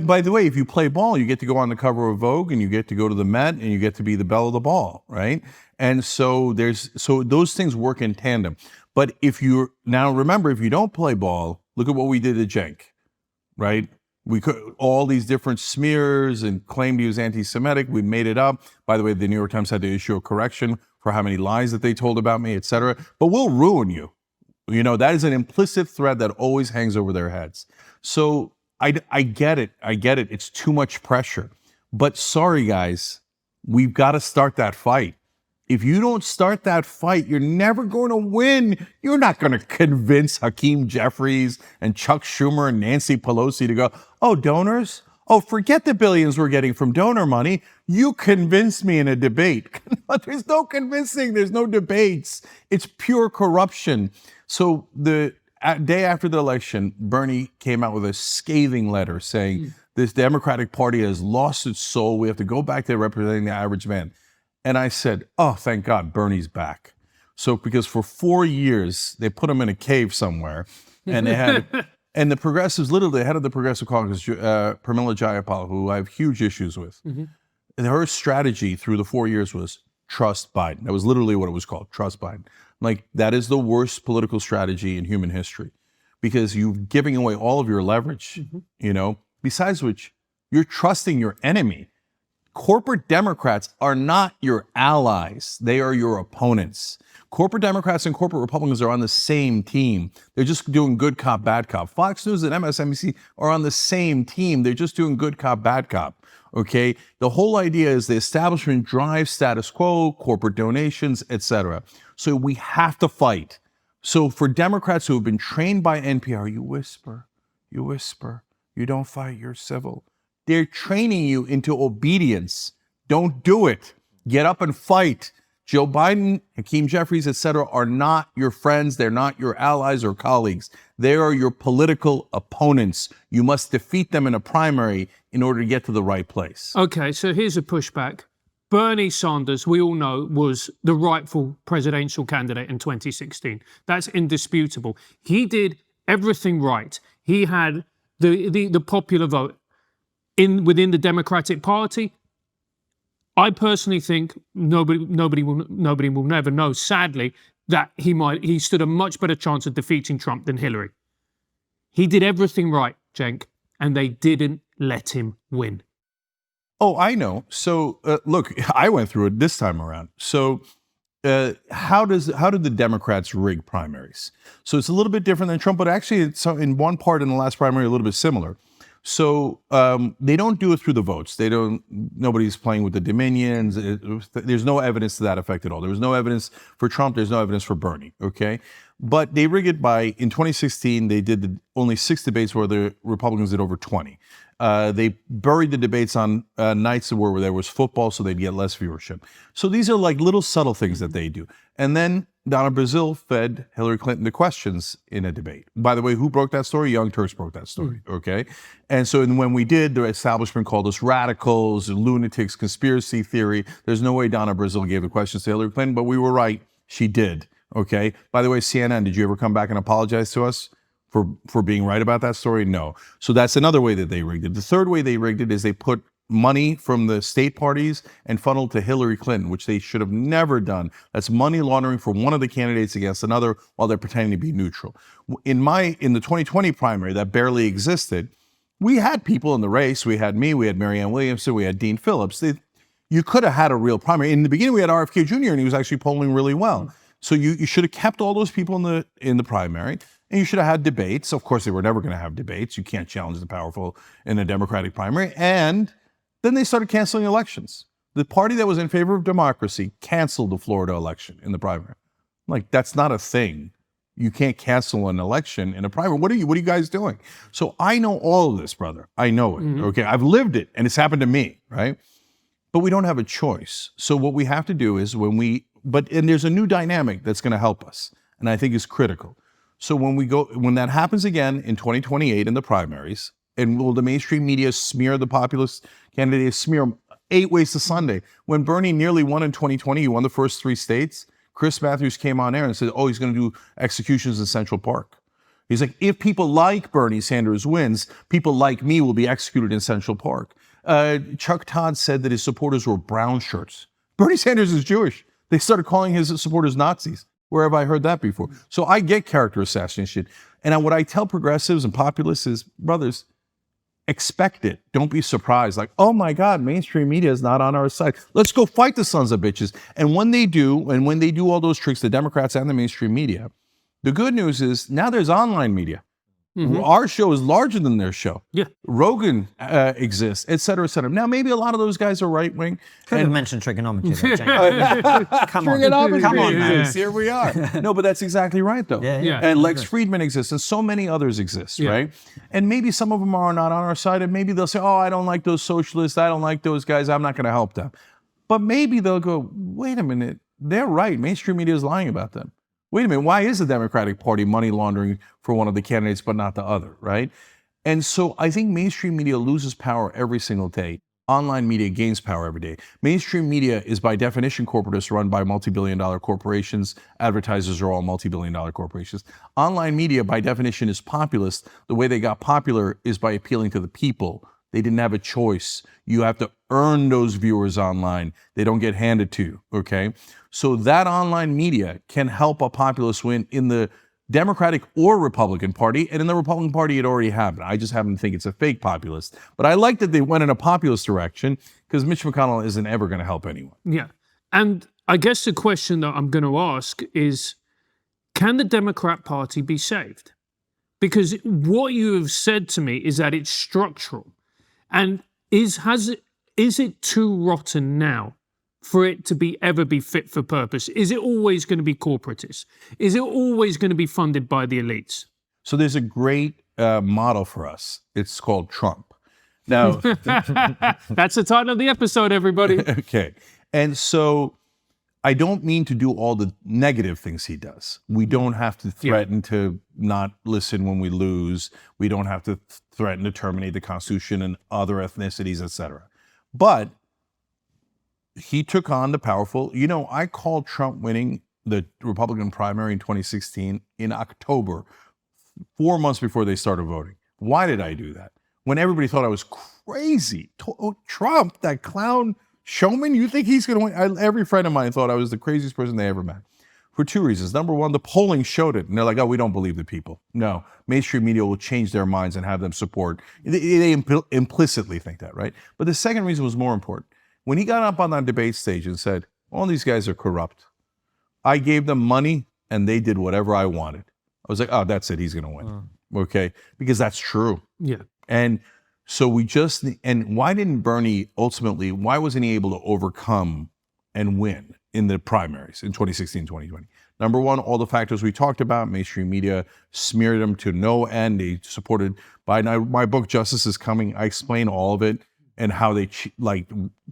by the way, if you play ball, you get to go on the cover of Vogue and you get to go to the Met and you get to be the belle of the ball, right? And so those things work in tandem. But now remember, if you don't play ball, look at what we did to Cenk, right? We could all these different smears and claimed he was anti-Semitic. We made it up. By the way, the New York Times had to issue a correction for how many lies that they told about me, etc. But we'll ruin you. You know, that is an implicit threat that always hangs over their heads. So I get it. I get it. It's too much pressure. But sorry, guys, we've got to start that fight. If you don't start that fight, you're never going to win. You're not going to convince Hakeem Jeffries and Chuck Schumer and Nancy Pelosi to go, oh, donors? Oh, forget the billions we're getting from donor money. You convinced me in a debate. There's no convincing. There's no debates. It's pure corruption. So the day after the election, Bernie came out with a scathing letter saying this Democratic Party has lost its soul. We have to go back to representing the average man. And I said, oh, thank God, Bernie's back. So because for 4 years, they put him in a cave somewhere, and they had, and the progressives, literally the head of the Progressive Caucus, Pramila Jayapal, who I have huge issues with, and her strategy through the 4 years was trust Biden. That was literally what it was called, trust Biden. Like, that is the worst political strategy in human history, because you're giving away all of your leverage, you know, besides which you're trusting your enemy. Corporate Democrats are not your allies. They are your opponents. Corporate Democrats and corporate Republicans are on the same team. They're just doing good cop, bad cop. Fox News and MSNBC are on the same team. They're just doing good cop, bad cop. Okay? The whole idea is the establishment drives status quo, corporate donations, etc. So we have to fight. So for Democrats who have been trained by NPR, you whisper, you don't fight, you're civil. They're training you into obedience. Don't do it. Get up and fight. Joe Biden, Hakeem Jeffries, etc. are not your friends. They're not your allies or colleagues. They are your political opponents. You must defeat them in a primary in order to get to the right place. Okay, so here's a pushback. Bernie Sanders, we all know, was the rightful presidential candidate in 2016. That's indisputable. He did everything right. He had the popular vote within the Democratic Party. I personally think nobody will never know, sadly, that he stood a much better chance of defeating Trump than Hillary. He did everything right, Cenk, and they didn't let him win. Oh, I know. So look, I went through it this time around. So how did the Democrats rig primaries? So it's a little bit different than Trump, but actually it's in one part in the last primary a little bit similar. So they don't do it through the votes. Nobody's playing with the dominions. There's no evidence to that effect at all. There was no evidence for Trump. There's no evidence for Bernie. Okay. But they rig it by, in 2016, they did only 6 debates where the Republicans did over 20. They buried the debates on nights where there was football, so they'd get less viewership. So these are like little subtle things that they do. And then Donna Brazile fed Hillary Clinton the questions in a debate. By the way, who broke that story? Young Turks broke that story, okay? And so when we did, the establishment called us radicals, lunatics, conspiracy theory. There's no way Donna Brazile gave the questions to Hillary Clinton, but we were right. She did, okay? By the way, CNN, did you ever come back and apologize to us for being right about that story? No. So that's another way that they rigged it. The third way they rigged it is they put money from the state parties and funneled to Hillary Clinton, which they should have never done. That's money laundering for one of the candidates against another while they're pretending to be neutral. In the 2020 primary that barely existed, we had people in the race. We had me, we had Marianne Williamson, we had Dean Phillips. You could have had a real primary. In the beginning, we had RFK Jr. and he was actually polling really well. So you should have kept all those people in the primary. And you should have had debates. Of course, they were never going to have debates. You can't challenge the powerful in a Democratic primary. And then they started canceling elections. The party that was in favor of democracy canceled the Florida election in the primary. Like, that's not a thing. You can't cancel an election in a primary. What are you guys doing? So I know all of this, brother. I know it. Okay. I've lived it and it's happened to me, right? But we don't have a choice. So what we have to do is and there's a new dynamic that's going to help us. And I think is critical. So when that happens again in 2028 in the primaries, and will the mainstream media smear the populist candidates, smear 8 ways to Sunday? When Bernie nearly won in 2020, he won the first 3 states, Chris Matthews came on air and said, oh, he's going to do executions in Central Park. He's like, if people like Bernie Sanders wins, people like me will be executed in Central Park. Chuck Todd said that his supporters were brown shirts. Bernie Sanders is Jewish. They started calling his supporters Nazis. Where have I heard that before? So I get character assassination. And what I tell progressives and populists is, brothers, expect it. Don't be surprised. Like, oh my God, mainstream media is not on our side. Let's go fight the sons of bitches. And when they do, and when they do all those tricks, the Democrats and the mainstream media, the good news is now there's online media. Our show is larger than their show. Yeah. Rogan exists, et cetera, et cetera. Now, maybe a lot of those guys are right wing. Could have mentioned trigonometry. There, come on, come on, man. Exists. Here we are. No, but that's exactly right, though. Yeah. And Lex Friedman exists, and so many others exist, right? And maybe some of them are not on our side, and maybe they'll say, "Oh, I don't like those socialists. I don't like those guys. I'm not going to help them." But maybe they'll go, "Wait a minute, they're right. Mainstream media is lying about them. Wait a minute, why is the Democratic Party money laundering for one of the candidates but not the other, right?" And so I think mainstream media loses power every single day. Online media gains power every day. Mainstream media is by definition corporatist, run by multi-billion-dollar corporations. Advertisers are all multi-billion-dollar corporations. Online media by definition is populist. The way they got popular is by appealing to the people. They didn't have a choice. You have to earn those viewers online. They don't get handed to you, okay? So that online media can help a populist win in the Democratic or Republican Party. And in the Republican Party, it already happened. I just happen to think it's a fake populist. But I like that they went in a populist direction because Mitch McConnell isn't ever going to help anyone. Yeah. And I guess the question that I'm going to ask is, can the Democrat Party be saved? Because what you have said to me is that it's structural. And is it too rotten now for it to ever be fit for purpose? Is it always going to be corporatist? Is it always going to be funded by the elites? So there's a great model for us. It's called Trump. Now, that's the title of the episode, everybody. Okay. And so I don't mean to do all the negative things he does. We don't have to threaten to not listen when we lose. We don't have to threaten to terminate the Constitution and other ethnicities, etc. But he took on the powerful. You know, I called Trump winning the Republican primary in 2016 in October, 4 months before they started voting. Why did I do that? When everybody thought I was crazy. Trump, that clown showman, you think he's going to win? Every friend of mine thought I was the craziest person they ever met. For two reasons. Number one, the polling showed it. And they're like, oh, we don't believe the people. No, mainstream media will change their minds and have them support. They implicitly think that, right? But the second reason was more important. When he got up on that debate stage and said, all these guys are corrupt. I gave them money and they did whatever I wanted. I was like, oh, that's it. He's going to win. Okay? Because that's true. Yeah. And so and why didn't Bernie ultimately, why wasn't he able to overcome and win in the primaries in 2016, 2020? Number one, all the factors we talked about, mainstream media smeared him to no end. They supported Biden. My book, Justice is Coming, I explain all of it and how they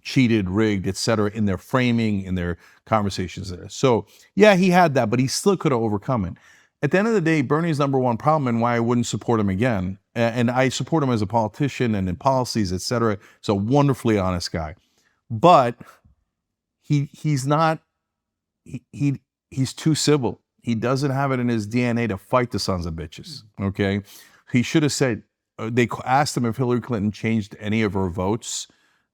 cheated, rigged, et cetera, in their framing, in their conversations there. So yeah, he had that, but he still could have overcome it. At the end of the day, Bernie's number one problem and why I wouldn't support him again, and I support him as a politician and in policies, et cetera. He's a wonderfully honest guy. But he's too civil. He doesn't have it in his DNA to fight the sons of bitches, okay? He should have said, they asked him if Hillary Clinton changed any of her votes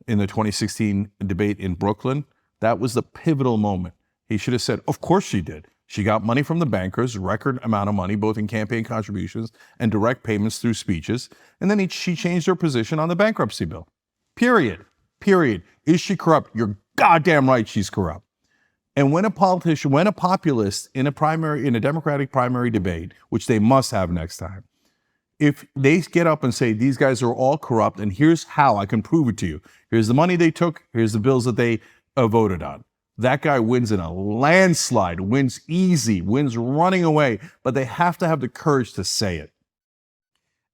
in the 2016 debate in Brooklyn. That was the pivotal moment. He should have said, of course she did. She got money from the bankers, record amount of money, both in campaign contributions and direct payments through speeches. And then she changed her position on the bankruptcy bill. Period. Is she corrupt? You're goddamn right she's corrupt. And when a populist in a Democratic primary debate, which they must have next time, if they get up and say, these guys are all corrupt, and here's how I can prove it to you. Here's the money they took. Here's the bills that they voted on. That guy wins in a landslide, wins easy, wins running away, but they have to have the courage to say it.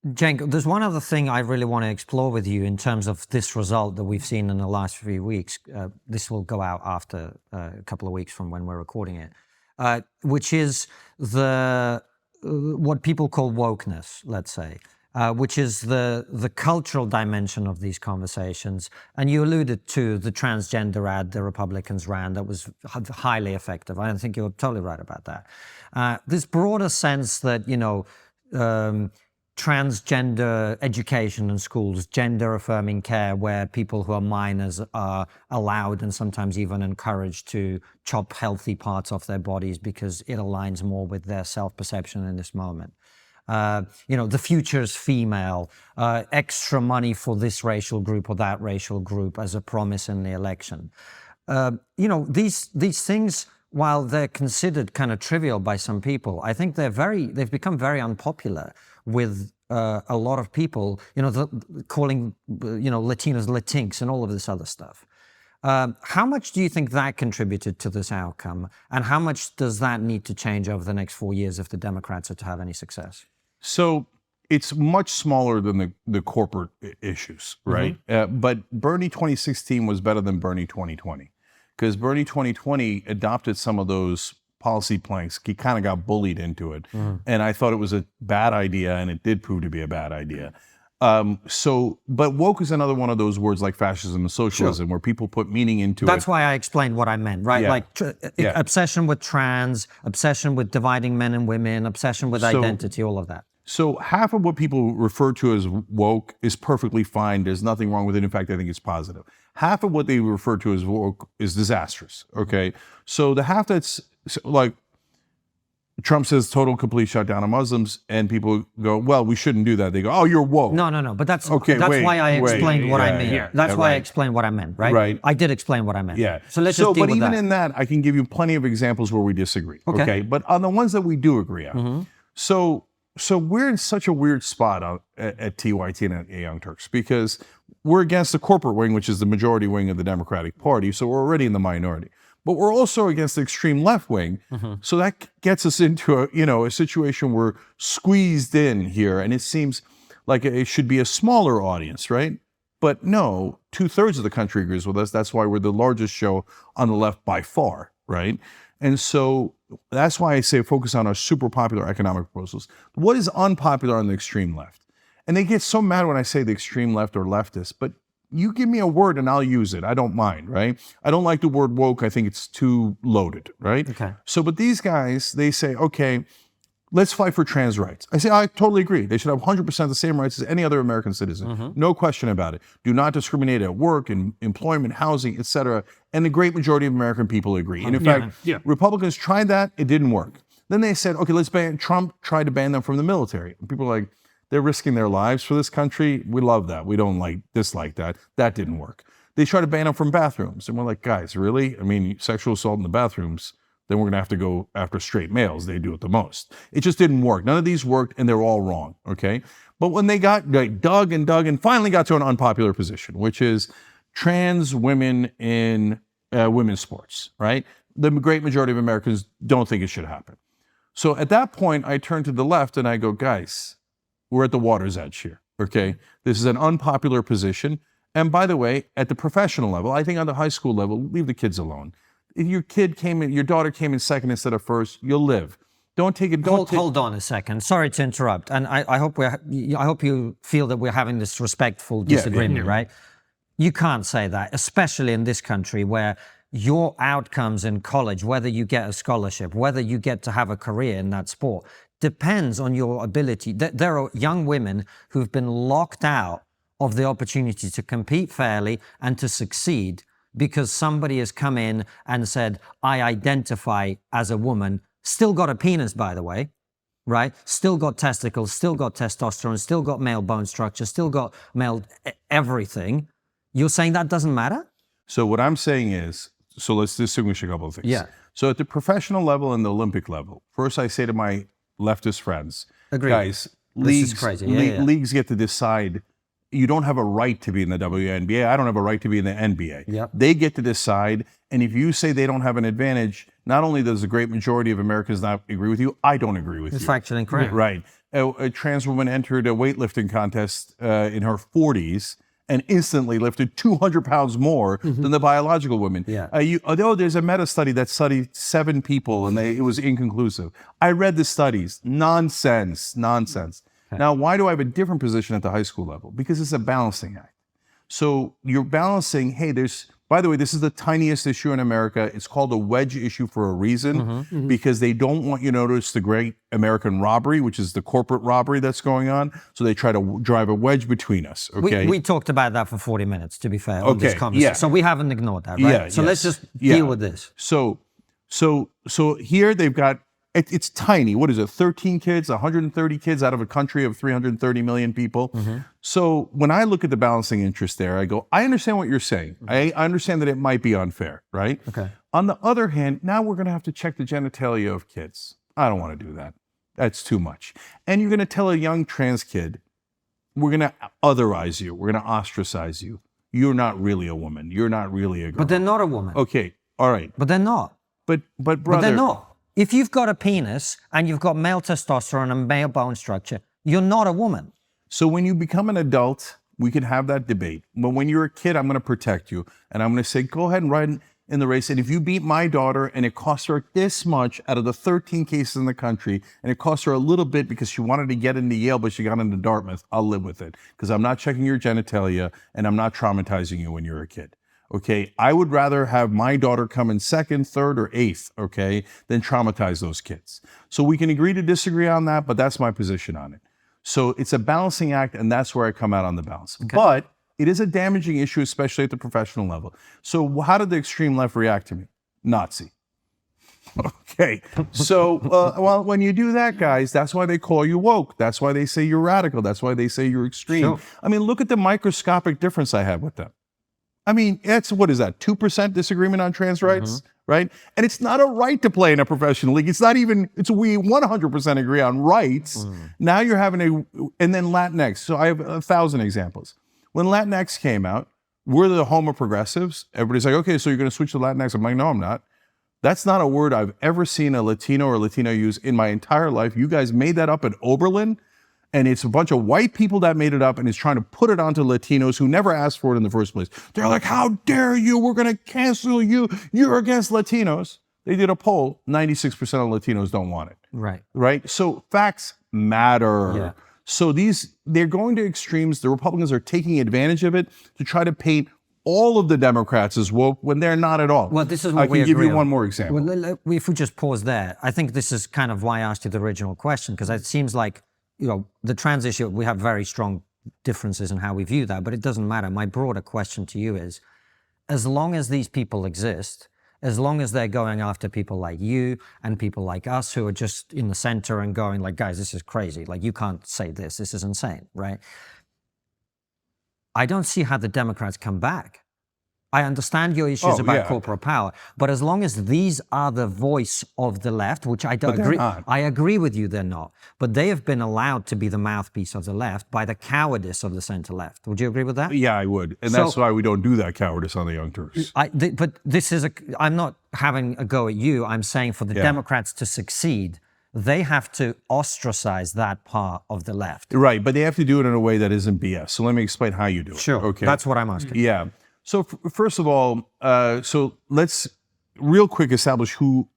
Cenk, there's one other thing I really want to explore with you in terms of this result that we've seen in the last few weeks. This will go out after a couple of weeks from when we're recording it, which is what people call wokeness, let's say. Which is the cultural dimension of these conversations. And you alluded to the transgender ad the Republicans ran that was highly effective. I think you're totally right about that. This broader sense that, transgender education in schools, gender-affirming care, where people who are minors are allowed and sometimes even encouraged to chop healthy parts off their bodies because it aligns more with their self-perception in this moment. the future's female, extra money for this racial group or that racial group as a promise in the election. These things, while they're considered kind of trivial by some people, I think they've become very unpopular with a lot of people, calling, Latinos Latinx and all of this other stuff. How much do you think that contributed to this outcome? And how much does that need to change over the next 4 years if the Democrats are to have any success? So it's much smaller than the corporate issues, right? But Bernie 2016 was better than Bernie 2020 because Bernie 2020 adopted some of those policy planks. He kind of got bullied into it. And I thought it was a bad idea, and it did prove to be a bad idea. But woke is another one of those words like fascism and socialism where people put meaning into it. That's why I explained what I meant, right? Yeah. Like obsession with trans, obsession with dividing men and women, obsession with identity, all of that. So half of what people refer to as woke is perfectly fine. There's nothing wrong with it. In fact, I think it's positive. Half of what they refer to as woke is disastrous, okay? So the half that's like Trump says total, complete shutdown of Muslims, and people go, well, we shouldn't do that. They go, oh, you're woke. No, but that's why I explained what I mean. That's why I explained what I meant, right? Right. I did explain what I meant. Yeah. So let's just deal but with even that. in that, I can give you plenty of examples where we disagree, okay? But on the ones that we do agree on, so we're in such a weird spot at TYT and at Young Turks because we're against the corporate wing, which is the majority wing of the Democratic Party, so we're already in the minority. But we're also against the extreme left wing, so that gets us into a situation where we're squeezed in here, and it seems like it should be a smaller audience, right? But no, 2/3 of the country agrees with us. That's why we're the largest show on the left by far, right? And so that's why I say focus on our super popular economic proposals. What is unpopular on the extreme left? And they get so mad when I say the extreme left or leftist, but you give me a word and I'll use it. I don't mind, right? I don't like the word woke. I think it's too loaded, right? Okay. So, but these guys, they say, okay, let's fight for trans rights. I say, I totally agree. They should have 100% the same rights as any other American citizen. No question about it. Do not discriminate at work and employment, housing, etc. And the great majority of American people agree. And in fact, Republicans tried that. It didn't work. Then they said, okay, let's ban, Trump tried to ban them from the military. And people are like, they're risking their lives for this country. We love that. We don't dislike that. That didn't work. They tried to ban them from bathrooms. And we're like, guys, really? I mean, sexual assault in the bathrooms, then we're going to have to go after straight males. They do it the most. It just didn't work. None of these worked, and they're all wrong, okay? But when they dug and finally got to an unpopular position, which is trans women in women's sports, right? The great majority of Americans don't think it should happen. So at that point, I turn to the left and I go, guys, we're at the water's edge here, okay? This is an unpopular position. And by the way, at the professional level, I think on the high school level, leave the kids alone. If your daughter came in second instead of first, you'll live. Don't take it. Hold on a second. Sorry to interrupt. And I hope you feel that we're having this respectful disagreement, right? You can't say that, especially in this country where your outcomes in college, whether you get a scholarship, whether you get to have a career in that sport, depends on your ability. There are young women who've been locked out of the opportunity to compete fairly and to succeed because somebody has come in and said, I identify as a woman, still got a penis, by the way, right? Still got testicles, still got testosterone, still got male bone structure, still got male everything. You're saying that doesn't matter? So what I'm saying is, so let's distinguish a couple of things. Yeah. So at the professional level and the Olympic level, first I say to my leftist friends, Agreed. Guys, This is crazy. leagues get to decide. You don't have a right to be in the WNBA. I don't have a right to be in the NBA. Yep. They get to decide. And if you say they don't have an advantage, not only does the great majority of Americans not agree with you, I don't agree with It's you. factually incorrect. Right. A trans woman entered a weightlifting contest in her 40s and instantly lifted 200 pounds more than the biological woman. Yeah. There's a meta study that studied 7 people and it was inconclusive. I read the studies. Nonsense. Now, why do I have a different position at the high school level? Because it's a balancing act. So you're balancing, hey, by the way, this is the tiniest issue in America. It's called a wedge issue for a reason, because they don't want you to notice the great American robbery, which is the corporate robbery that's going on. So they try to drive a wedge between us, okay? We talked about that for 40 minutes, to be fair, on this Okay, conversation. yeah. So we haven't ignored that, right? Yeah, so yes. let's just Yeah. deal with this. So here they've got It's tiny. What is it? 13 kids, 130 kids out of a country of 330 million people. So when I look at the balancing interest there, I go, I understand what you're saying. I understand that it might be unfair, right? Okay. On the other hand, now we're going to have to check the genitalia of kids. I don't want to do that. That's too much. And you're going to tell a young trans kid, we're going to otherize you. We're going to ostracize you. You're not really a woman. You're not really a girl. But they're not a woman. Okay. All right. But they're not. But brother. But they're not. If you've got a penis and you've got male testosterone and male bone structure, you're not a woman. So when you become an adult, we can have that debate. But when you're a kid, I'm going to protect you. And I'm going to say, go ahead and ride in the race. And if you beat my daughter and it costs her this much out of the 13 cases in the country, and it costs her a little bit because she wanted to get into Yale, but she got into Dartmouth, I'll live with it. Because I'm not checking your genitalia and I'm not traumatizing you when you're a kid. Okay, I would rather have my daughter come in second, third, or eighth, okay, than traumatize those kids. So we can agree to disagree on that, but that's my position on it. So it's a balancing act, and that's where I come out on the balance. Okay. But it is a damaging issue, especially at the professional level. So how did the extreme left react to me? Nazi. Okay, so, well, when you do that, guys, that's why they call you woke. That's why they say you're radical. That's why they say you're extreme. Sure. I mean, look at the microscopic difference I have with them. I mean, what is that, 2% disagreement on trans rights, right? And it's not a right to play in a professional league. It's not even, we 100% agree on rights. Now you're having and then Latinx. So I have 1,000 examples. When Latinx came out, we're the home of progressives. Everybody's like, okay, so you're going to switch to Latinx. I'm like, no, I'm not. That's not a word I've ever seen a Latino or Latina use in my entire life. You guys made that up at Oberlin. And it's a bunch of white people that made it up and is trying to put it onto Latinos who never asked for it in the first place. They're like, how dare you? We're going to cancel you. You're against Latinos. They did a poll. 96% of Latinos don't want it. Right. Right? So facts matter. Yeah. So they're going to extremes. The Republicans are taking advantage of it to try to paint all of the Democrats as woke when they're not at all. Well, this is what I can give you one more example. Well, if we just pause there, I think this is kind of why I asked you the original question, because it seems like, you know, the trans issue, we have very strong differences in how we view that, but it doesn't matter. My broader question to you is, as long as these people exist, as long as they're going after people like you and people like us who are just in the center and going like, guys, this is crazy. Like, you can't say this. This is insane, right? I don't see how the Democrats come back. I understand your issues about corporate power, but as long as these are the voice of the left, which I don't agree, I agree with you, they're not. But they have been allowed to be the mouthpiece of the left by the cowardice of the center left. Would you agree with that? Yeah, I would, and that's why we don't do that cowardice on the Young Turks. But this is I'm not having a go at you. I'm saying for the Democrats to succeed, they have to ostracize that part of the left. Right, but they have to do it in a way that isn't BS. So let me explain how you do it. Sure. Okay. That's what I'm asking. Yeah. So first of all, so let's real quick establish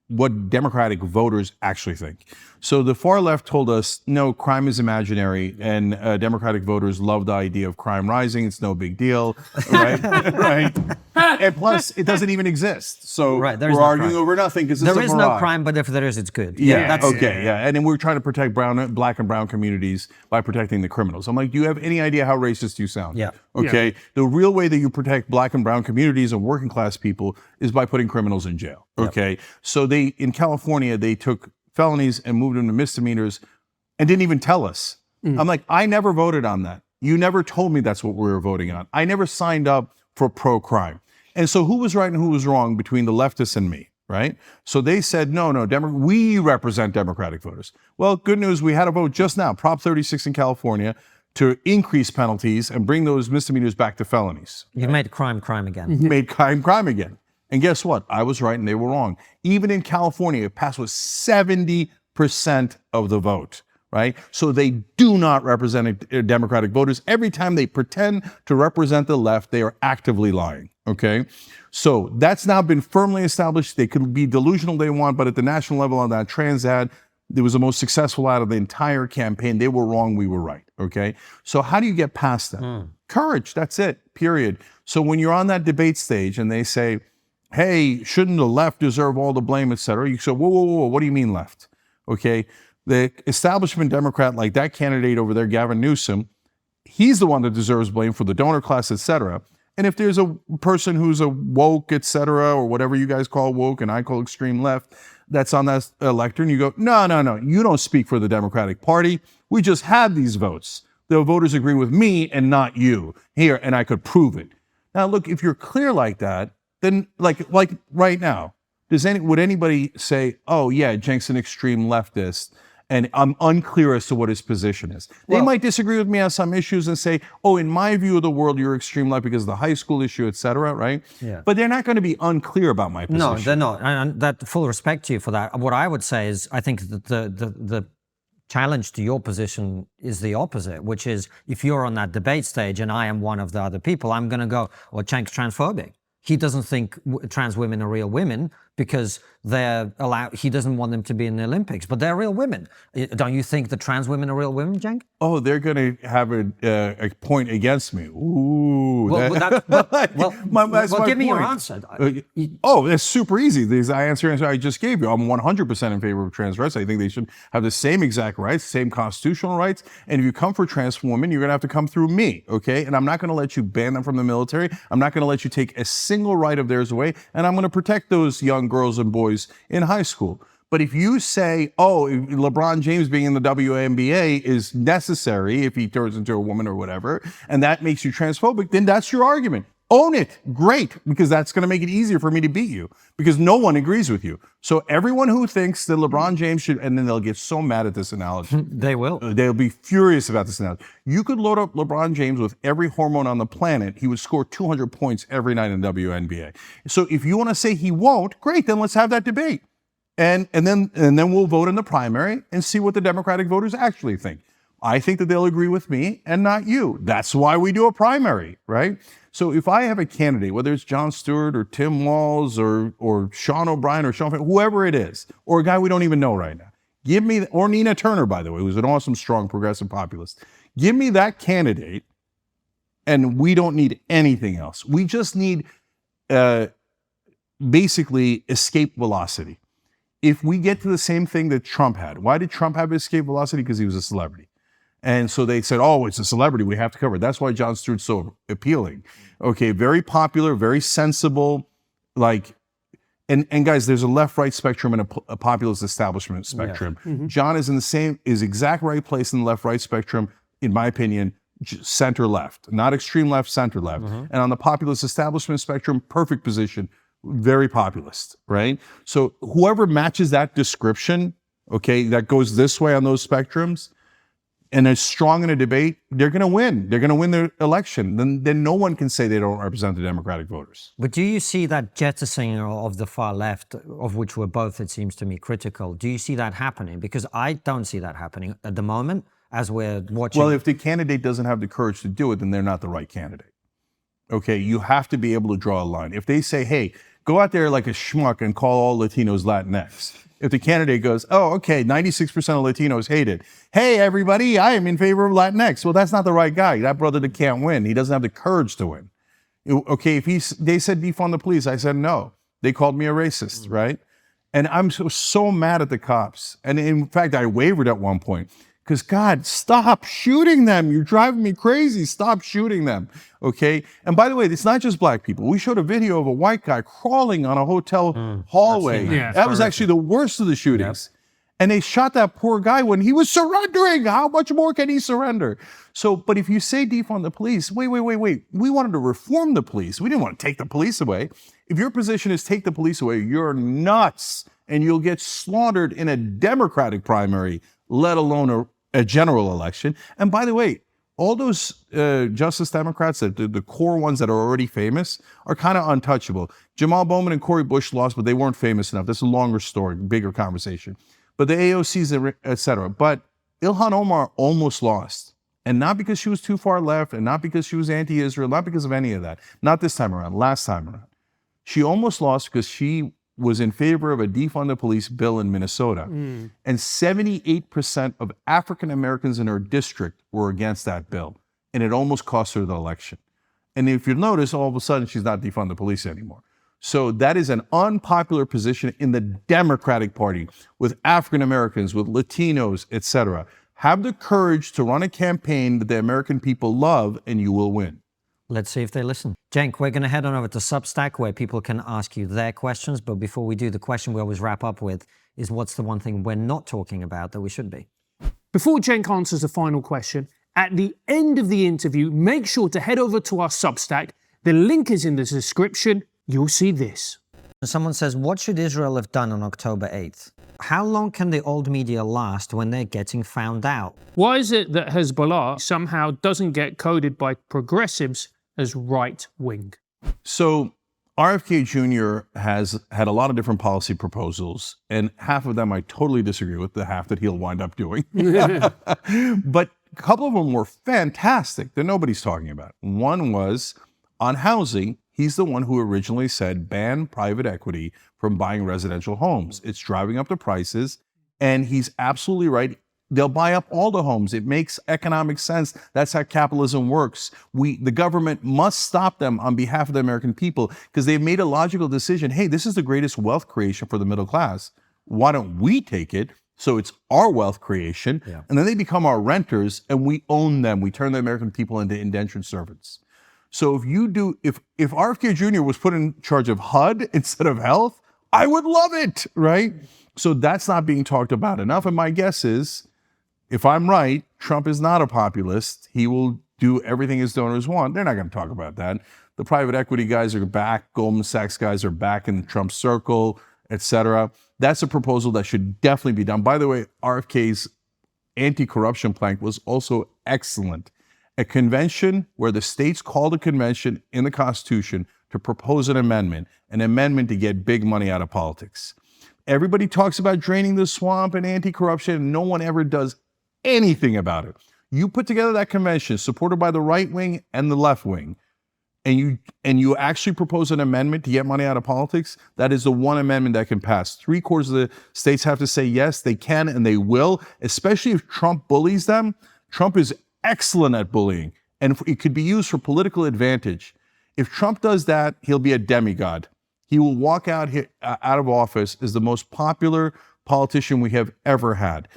what Democratic voters actually think. So the far left told us, no, crime is imaginary, and Democratic voters love the idea of crime rising. It's no big deal, right? Right. And plus, it doesn't even exist. So we're arguing over nothing because there is no crime, but if there is, it's good. Yeah. And then we're trying to protect black and brown communities by protecting the criminals. I'm like, do you have any idea how racist you sound? Yeah. Okay. Yeah. The real way that you protect black and brown communities and working class people is by putting criminals in jail. Okay. Yep. So in California, they took felonies and moved them to misdemeanors and didn't even tell us. I'm like, I never voted on that. You never told me that's what we were voting on. I never signed up for pro-crime. And so who was right and who was wrong between the leftists and me, right? So they said, no, we represent Democratic voters. Well, good news, we had a vote just now, Prop 36 in California, to increase penalties and bring those misdemeanors back to felonies. You've made crime again. Made crime again. And guess what? I was right and they were wrong. Even in California, it passed with 70% of the vote, right? So they do not represent Democratic voters. Every time they pretend to represent the left, they are actively lying, okay? So that's now been firmly established. They could be delusional they want, but at the national level on that trans ad, it was the most successful out of the entire campaign. They were wrong, we were right, okay? So how do you get past that? Courage, that's it, period. So when you're on that debate stage and they say, hey, shouldn't the left deserve all the blame, et cetera? You say, whoa, what do you mean left? Okay, the establishment Democrat, like that candidate over there, Gavin Newsom, he's the one that deserves blame for the donor class, et cetera. And if there's a person who's a woke, etc., or whatever you guys call woke and I call extreme left, that's on that lectern, you go, no, you don't speak for the Democratic Party. We just had these votes. The voters agree with me and not you here, and I could prove it. Now, look, if you're clear like that, then like right now, would anybody say, oh yeah, Cenk's an extreme leftist, and I'm unclear as to what his position is? They might disagree with me on some issues and say, oh, in my view of the world, you're extreme left because of the high school issue, et cetera, right? Yeah. But they're not going to be unclear about my position. No, they're not. And that full respect to you for that. What I would say is I think that the challenge to your position is the opposite, which is if you're on that debate stage and I am one of the other people, I'm going to go, well, Cenk's transphobic. He doesn't think trans women are real women because they're allowed. He doesn't want them to be in the Olympics, but they're real women. Don't you think the trans women are real women, Cenk? Oh, they're going to have a point against me. Ooh. Well, give me your answer. It's super easy. The answer I just gave you. I'm 100% in favor of trans rights. I think they should have the same exact rights, same constitutional rights. And if you come for trans women, you're going to have to come through me, okay? And I'm not going to let you ban them from the military. I'm not going to let you take a single right of theirs away. And I'm going to protect those young girls and boys in high school. But if you say, oh, LeBron James being in the WNBA is necessary if he turns into a woman or whatever, and that makes you transphobic, then that's your argument. Own it. Great, because that's going to make it easier for me to beat you, because no one agrees with you. So everyone who thinks that LeBron James should, and then they'll get so mad at this analogy. They will. They'll be furious about this analogy. You could load up LeBron James with every hormone on the planet. He would score 200 points every night in the WNBA. So if you want to say he won't, great, then let's have that debate. And then we'll vote in the primary and see what the Democratic voters actually think. I think that they'll agree with me and not you. That's why we do a primary, right? So if I have a candidate, whether it's Jon Stewart or Tim Walz or Sean O'Brien or whoever it is, or a guy we don't even know right now, give me, or Nina Turner, by the way, who's an awesome, strong, progressive populist. Give me that candidate, and we don't need anything else. We just need basically escape velocity. If we get to the same thing that Trump had, why did Trump have escape velocity? Because he was a celebrity. And so they said, oh, it's a celebrity, we have to cover it. That's why Jon Stewart's so appealing. Okay, very popular, very sensible, and guys, there's a left-right spectrum and a populist establishment spectrum. Yeah. Mm-hmm. John is is exact right place in the left-right spectrum, in my opinion, center-left, not extreme left, center-left. Mm-hmm. And on the populist establishment spectrum, perfect position, very populist, right? So whoever matches that description, okay, that goes this way on those spectrums, and is strong in a debate, they're going to win. They're going to win the election. Then no one can say they don't represent the Democratic voters. But do you see that jettisoning of the far left, of which we're both, it seems to me, critical? Do you see that happening? Because I don't see that happening at the moment as we're watching. Well, if the candidate doesn't have the courage to do it, then they're not the right candidate. Okay, you have to be able to draw a line. If they say, hey, go out there like a schmuck and call all Latinos Latinx. If the candidate goes, oh, okay, 96% of Latinos hate it. Hey, everybody, I am in favor of Latinx. Well, that's not the right guy. That brother that can't win. He doesn't have the courage to win. Okay, if they said defund the police, I said no. They called me a racist, right? And I'm so mad at the cops. And in fact, I wavered at one point. Because, God, stop shooting them. You're driving me crazy. Stop shooting them, okay? And by the way, it's not just black people. We showed a video of a white guy crawling on a hotel hallway. That was actually the worst of the shootings. Yep. And they shot that poor guy when he was surrendering. How much more can he surrender? So, but if you say defund the police, wait. We wanted to reform the police. We didn't want to take the police away. If your position is take the police away, you're nuts. And you'll get slaughtered in a Democratic primary, let alone a general election. And by the way, all those Justice Democrats, the core ones that are already famous, are kind of untouchable. Jamal Bowman and Cori Bush lost, but they weren't famous enough. That's a longer story, bigger conversation. But the AOCs, et cetera. But Ilhan Omar almost lost. And not because she was too far left, and not because she was anti-Israel, not because of any of that. Not this time around, last time around. She almost lost because she was in favor of a defund the police bill in Minnesota. And 78% of African Americans in her district were against that bill. And it almost cost her the election. And if you notice, all of a sudden, she's not defund the police anymore. So that is an unpopular position in the Democratic Party with African Americans, with Latinos, et cetera. Have the courage to run a campaign that the American people love, and you will win. Let's see if they listen. Cenk, we're going to head on over to Substack where people can ask you their questions. But before we do, the question we always wrap up with is what's the one thing we're not talking about that we should be? Before Cenk answers the final question, at the end of the interview, make sure to head over to our Substack. The link is in the description. You'll see this. Someone says, what should Israel have done on October 8th? How long can the old media last when they're getting found out? Why is it that Hezbollah somehow doesn't get coded by progressives as right-wing? So RFK Jr. has had a lot of different policy proposals, and half of them I totally disagree with, the half that he'll wind up doing. But a couple of them were fantastic that nobody's talking about. One was on housing. He's the one who originally said ban private equity from buying residential homes. It's driving up the prices, and he's absolutely right. They'll buy up all the homes. It makes economic sense. That's how capitalism works. The government must stop them on behalf of the American people because they've made a logical decision. Hey, this is the greatest wealth creation for the middle class. Why don't we take it? So it's our wealth creation. Yeah. And then they become our renters and we own them. We turn the American people into indentured servants. So if RFK Jr. was put in charge of HUD instead of health, I would love it, right? So that's not being talked about enough. And my guess is, if I'm right, Trump is not a populist. He will do everything his donors want. They're not going to talk about that. The private equity guys are back. Goldman Sachs guys are back in Trump's circle, etc. That's a proposal that should definitely be done. By the way, RFK's anti-corruption plank was also excellent. A convention where the states called a convention in the Constitution to propose an amendment to get big money out of politics. Everybody talks about draining the swamp and anti-corruption, and no one ever does anything about it. You put together that convention supported by the right wing and the left wing, and you actually propose an amendment to get money out of politics. That is the one amendment that can pass. 3/4 of the states have to say yes, they can and they will, especially if Trump bullies them. Trump is excellent at bullying, and it could be used for political advantage. If Trump does that, he'll be a demigod. He will walk out of office as the most popular politician we have ever had.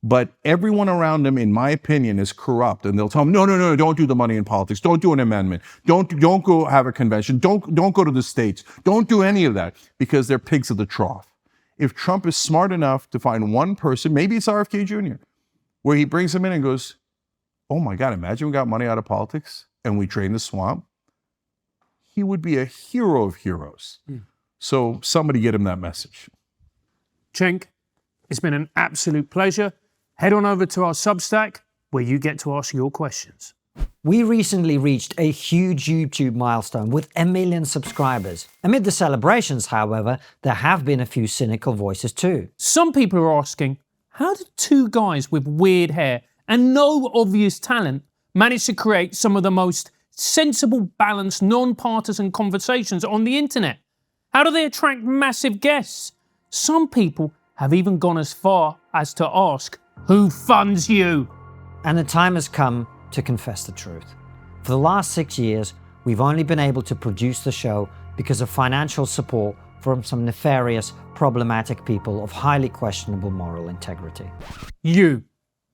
But everyone around him, in my opinion, is corrupt, and they'll tell him, no, don't do the money in politics. Don't do an amendment. Don't go have a convention. Don't go to the states. Don't do any of that because they're pigs of the trough. If Trump is smart enough to find one person, maybe it's RFK Jr., where he brings him in and goes, oh my God, imagine we got money out of politics and we drain the swamp. He would be a hero of heroes. So somebody get him that message. Cenk, it's been an absolute pleasure. Head on over to our Substack where you get to ask your questions. We recently reached a huge YouTube milestone with 1 million subscribers. Amid the celebrations, however, there have been a few cynical voices too. Some people are asking, how did two guys with weird hair and no obvious talent manage to create some of the most sensible, balanced, non-partisan conversations on the internet? How do they attract massive guests? Some people have even gone as far as to ask, who funds you? And the time has come to confess the truth. For the last 6 years, we've only been able to produce the show because of financial support from some nefarious, problematic people of highly questionable moral integrity. You.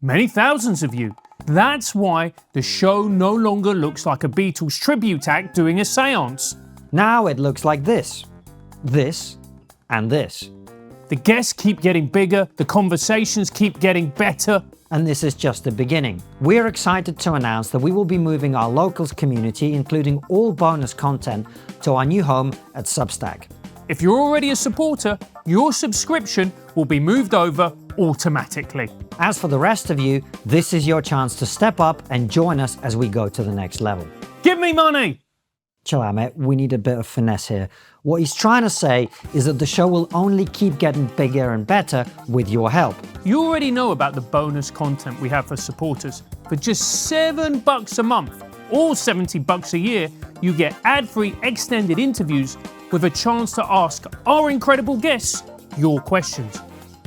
Many thousands of you. That's why the show no longer looks like a Beatles tribute act doing a seance. Now it looks like this, and this. The guests keep getting bigger, the conversations keep getting better. And this is just the beginning. We're excited to announce that we will be moving our locals community, including all bonus content, to our new home at Substack. If you're already a supporter, your subscription will be moved over automatically. As for the rest of you, this is your chance to step up and join us as we go to the next level. Give me money! Chill out, mate. We need a bit of finesse here. What he's trying to say is that the show will only keep getting bigger and better with your help. You already know about the bonus content we have for supporters. For just $7 a month or $70 a year, you get ad-free extended interviews with a chance to ask our incredible guests your questions.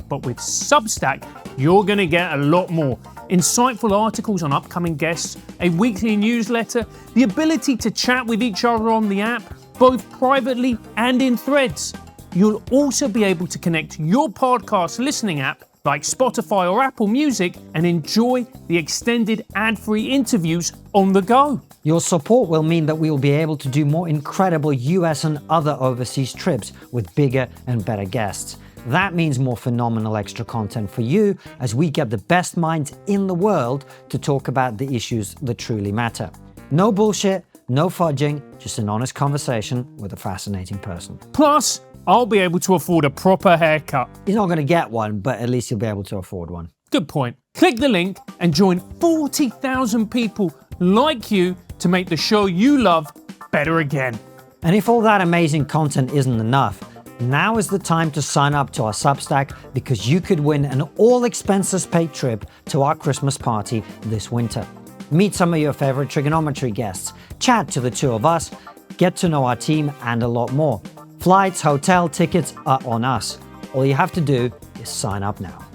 But with Substack, you're going to get a lot more. Insightful articles on upcoming guests, a weekly newsletter, the ability to chat with each other on the app, both privately and in threads. You'll also be able to connect your podcast listening app like Spotify or Apple Music and enjoy the extended ad-free interviews on the go. Your support will mean that we will be able to do more incredible US and other overseas trips with bigger and better guests. That means more phenomenal extra content for you as we get the best minds in the world to talk about the issues that truly matter. No bullshit, no fudging, just an honest conversation with a fascinating person. Plus, I'll be able to afford a proper haircut. You're not going to get one, but at least you'll be able to afford one. Good point. Click the link and join 40,000 people like you to make the show you love better again. And if all that amazing content isn't enough, now is the time to sign up to our Substack because you could win an all-expenses-paid trip to our Christmas party this winter. Meet some of your favorite Trigonometry guests, chat to the two of us, get to know our team, and a lot more. Flights, hotel tickets are on us. All you have to do is sign up now.